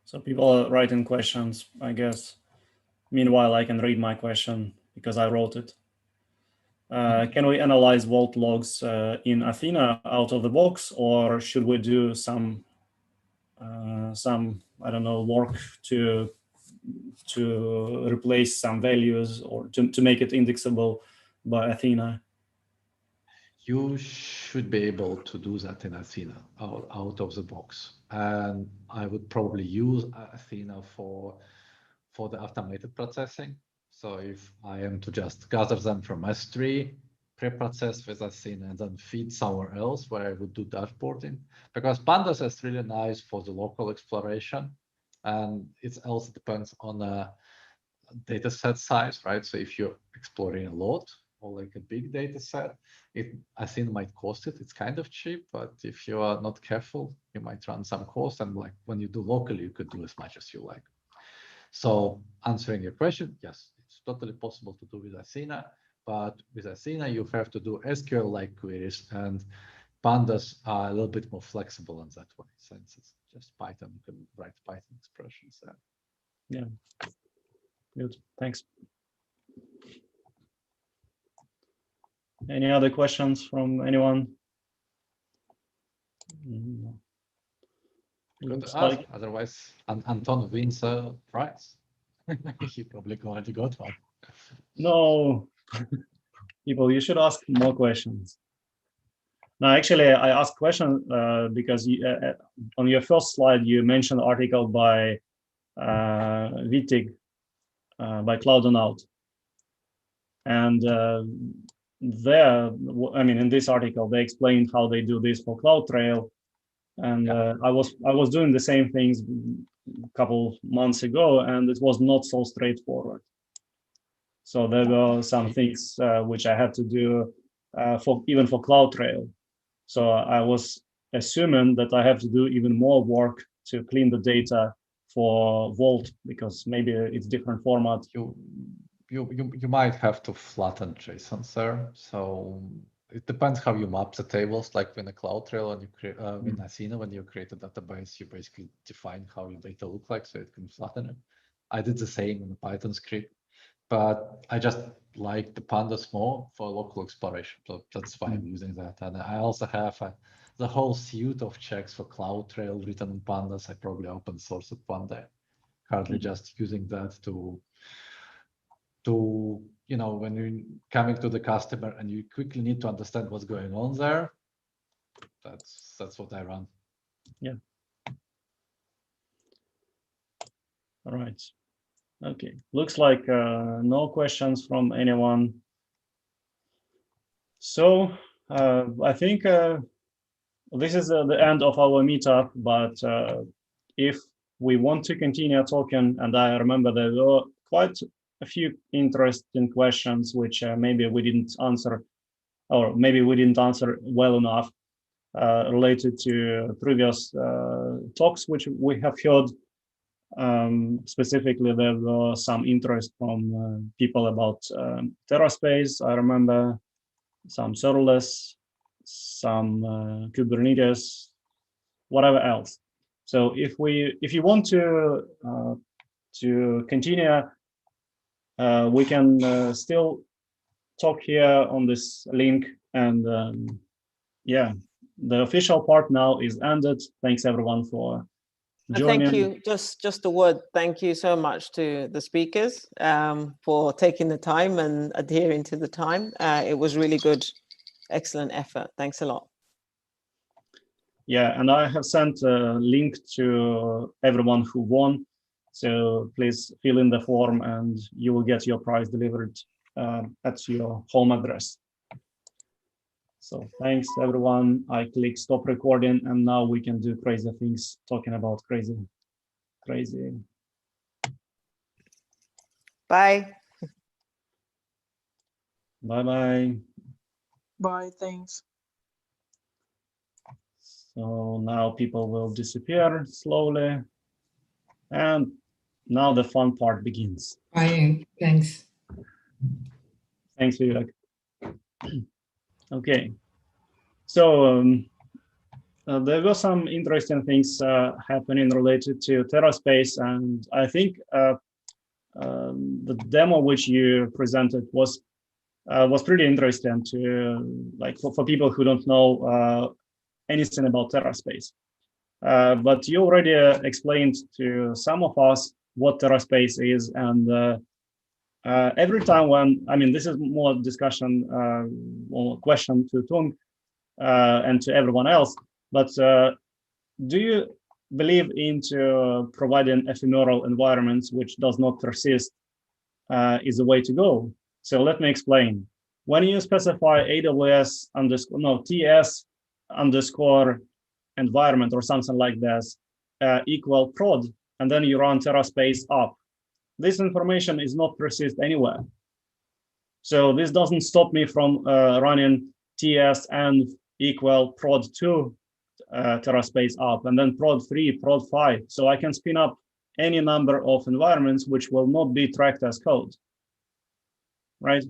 So people are writing questions, I guess. Meanwhile, I can read my question because I wrote it. Can we analyze vault logs in Athena out of the box, or should we do some I don't know, work to replace some values or to make it indexable by Athena? You should be able to do that in Athena out of the box. And I would probably use Athena for the automated processing. So if I am to just gather them from S3, pre-process with Athena, and then feed somewhere else where I would do dashboarding, because Pandas is really nice for the local exploration. And it also depends on the data set size, right? So if you're exploring a lot or like a big data set, Athena might cost it. It's kind of cheap, but if you are not careful, you might run some cost. And like when you do locally, you could do as much as you like. So answering your question, yes, it's totally possible to do with Athena, but with Athena, you have to do SQL-like queries, and Pandas are a little bit more flexible in that way, since it's just Python. You can write Python expressions there. Yeah, good, thanks. Any other questions from anyone? Good to ask. Otherwise, Anton wins a prize. He probably already got one. No, people, you should ask more questions. No, actually, I asked question because on your first slide, you mentioned an article by Wittig by Cloud and Out. And there, I mean, in this article, they explained how they do this for CloudTrail. And I was doing the same things a couple months ago, and it was not so straightforward. So there were some things which I had to do even for CloudTrail. So I was assuming that I have to do even more work to clean the data for Vault, because maybe it's different format. You might have to flatten JSON there. So it depends how you map the tables. Like in a CloudTrail and you create in Athena, when you create a database, you basically define how your data look like, so it can flatten it. I did the same in the Python script, but I just like the Pandas more for local exploration. So that's why I'm using that. And I also have the whole suite of checks for CloudTrail written in Pandas. I probably open sourced it one day. Currently just using that to when you're coming to the customer and you quickly need to understand what's going on there, that's what I run. Yeah. All right. Okay. Looks like no questions from anyone. So I think this is the end of our meetup, but if we want to continue talking, and I remember there were quite a few interesting questions which maybe we didn't answer, or maybe we didn't answer well enough related to previous talks which we have heard. Specifically, there was some interest from people about Terraspace. I remember some serverless, some Kubernetes, whatever else. So if you want to continue, we can still talk here on this link. And yeah, the official part now is ended. Thanks everyone for Thank you. Just a word. Thank you so much to the speakers for taking the time and adhering to the time. It was really good. Excellent effort. Thanks a lot. Yeah, and I have sent a link to everyone who won. So please fill in the form and you will get your prize delivered at your home address. So thanks everyone. I click stop recording and now we can do crazy things talking about crazy. Bye. Bye-bye. Bye, thanks. So now people will disappear slowly. And now the fun part begins. Bye, thanks. Thanks, Vivek. Okay. So there were some interesting things happening related to Terraspace, and I think the demo which you presented was pretty interesting to like for people who don't know anything about Terraspace. But you already explained to some of us what Terraspace is, and every time when, I mean, this is more discussion or question to Tung and to everyone else, but do you believe into providing ephemeral environments which does not persist is the way to go? So let me explain. When you specify AWS TS underscore environment or something like this equal prod, and then you run Terraspace up, this information is not persist anywhere. So this doesn't stop me from running TS and equal prod 2 Terraspace up, and then prod 3, prod 5. So I can spin up any number of environments which will not be tracked as code. Right?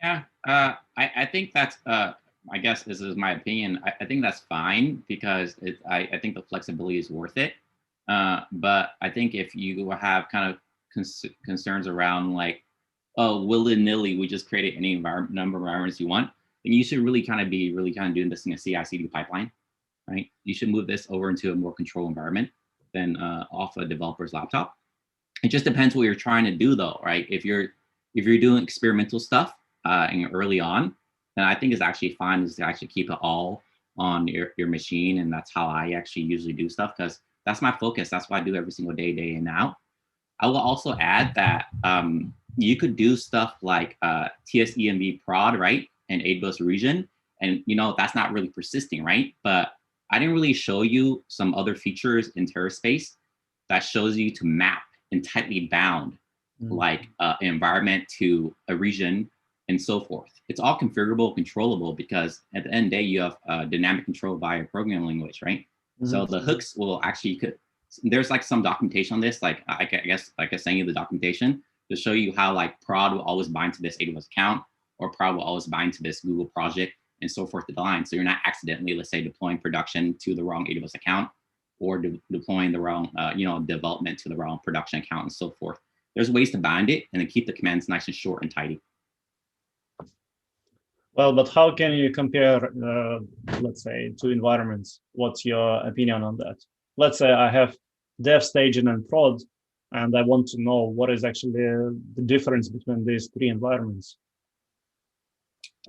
Yeah, I think that's, I guess this is my opinion. I think that's fine because I think the flexibility is worth it. But I think if you have kind of concerns around like, oh, willy-nilly, we just created any number of environments you want, then you should really kind of doing this in a CI/CD pipeline, right? You should move this over into a more controlled environment than off a developer's laptop. It just depends what you're trying to do though, right? If you're doing experimental stuff and early on, then I think it's actually fine is to actually keep it all on your machine. And that's how I actually usually do stuff because that's my focus. That's what I do every single day, day in and out. I will also add that you could do stuff like TSEMV prod, right? And AWS region. And that's not really persisting, right? But I didn't really show you some other features in Terraspace that shows you to map and tightly bound like an environment to a region and so forth. It's all configurable, controllable, because at the end of the day, you have dynamic control via programming language, right? So the hooks will actually, there's like some documentation on this, like I guess like I sent you the documentation to show you how like prod will always bind to this AWS account, or prod will always bind to this Google project and so forth to the line. So you're not accidentally, let's say, deploying production to the wrong AWS account or deploying the wrong, development to the wrong production account and so forth. There's ways to bind it and then keep the commands nice and short and tidy. Well, but how can you compare, let's say, two environments? What's your opinion on that? Let's say I have dev, staging, and prod, and I want to know what is actually the difference between these three environments.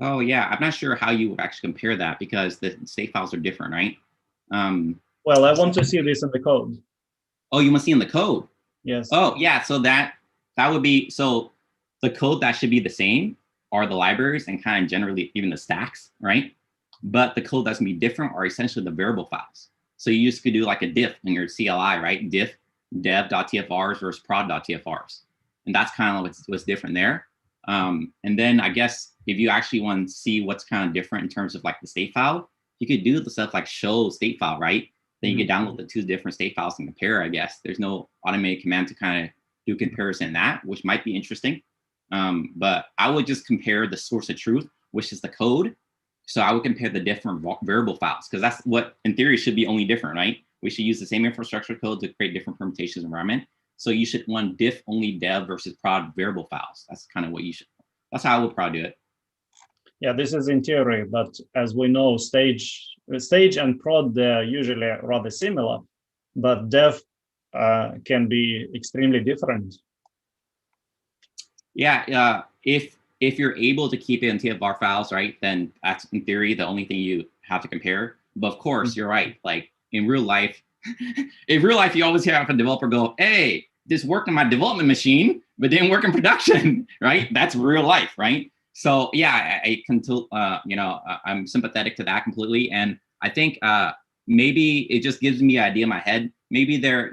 Oh, yeah. I'm not sure how you would actually compare that because the state files are different, right? Well, I want to see this in the code. Oh, you want to see in the code? Yes. Oh, yeah. So that would be, so the code that should be the same are the libraries and kind of generally even the stacks, right? But the code that's going to be different are essentially the variable files. So you just could do like a diff in your CLI, right? Diff dev.tfrs versus prod.tfrs. And that's kind of what's different there. And then I guess if you actually want to see what's kind of different in terms of like the state file, you could do the stuff like show state file, right? Then you could download the two different state files and compare, I guess. There's no automated command to kind of do comparison in that, which might be interesting. But I would just compare the source of truth, which is the code. So I would compare the different variable files because that's what in theory should be only different, right? We should use the same infrastructure code to create different permutations environment. So you should want diff only dev versus prod variable files. That's kind of what you should, that's how I would probably do it. Yeah, this is in theory, but as we know, stage and prod, they're usually rather similar. but dev can be extremely different. Yeah, if you're able to keep it in TFR files, right, then that's in theory the only thing you have to compare. But of course, you're right. Like in real life, you always have a developer go, "Hey, this worked on my development machine, but didn't work in production," right? That's real life, right? So yeah, I can, I'm sympathetic to that completely, and I think maybe it just gives me an idea in my head. Maybe they're,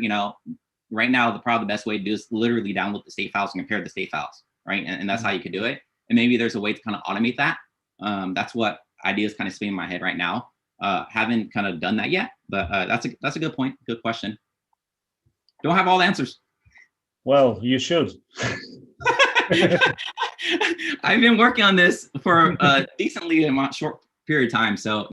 right now, probably the best way to do is literally download the state files and compare the state files, right? And that's how you could do it. And maybe there's a way to kind of automate that. That's what ideas kind of spin in my head right now. Haven't kind of done that yet, but that's a good point. Good question. Don't have all the answers. Well, you should. I've been working on this for a decently short period of time, so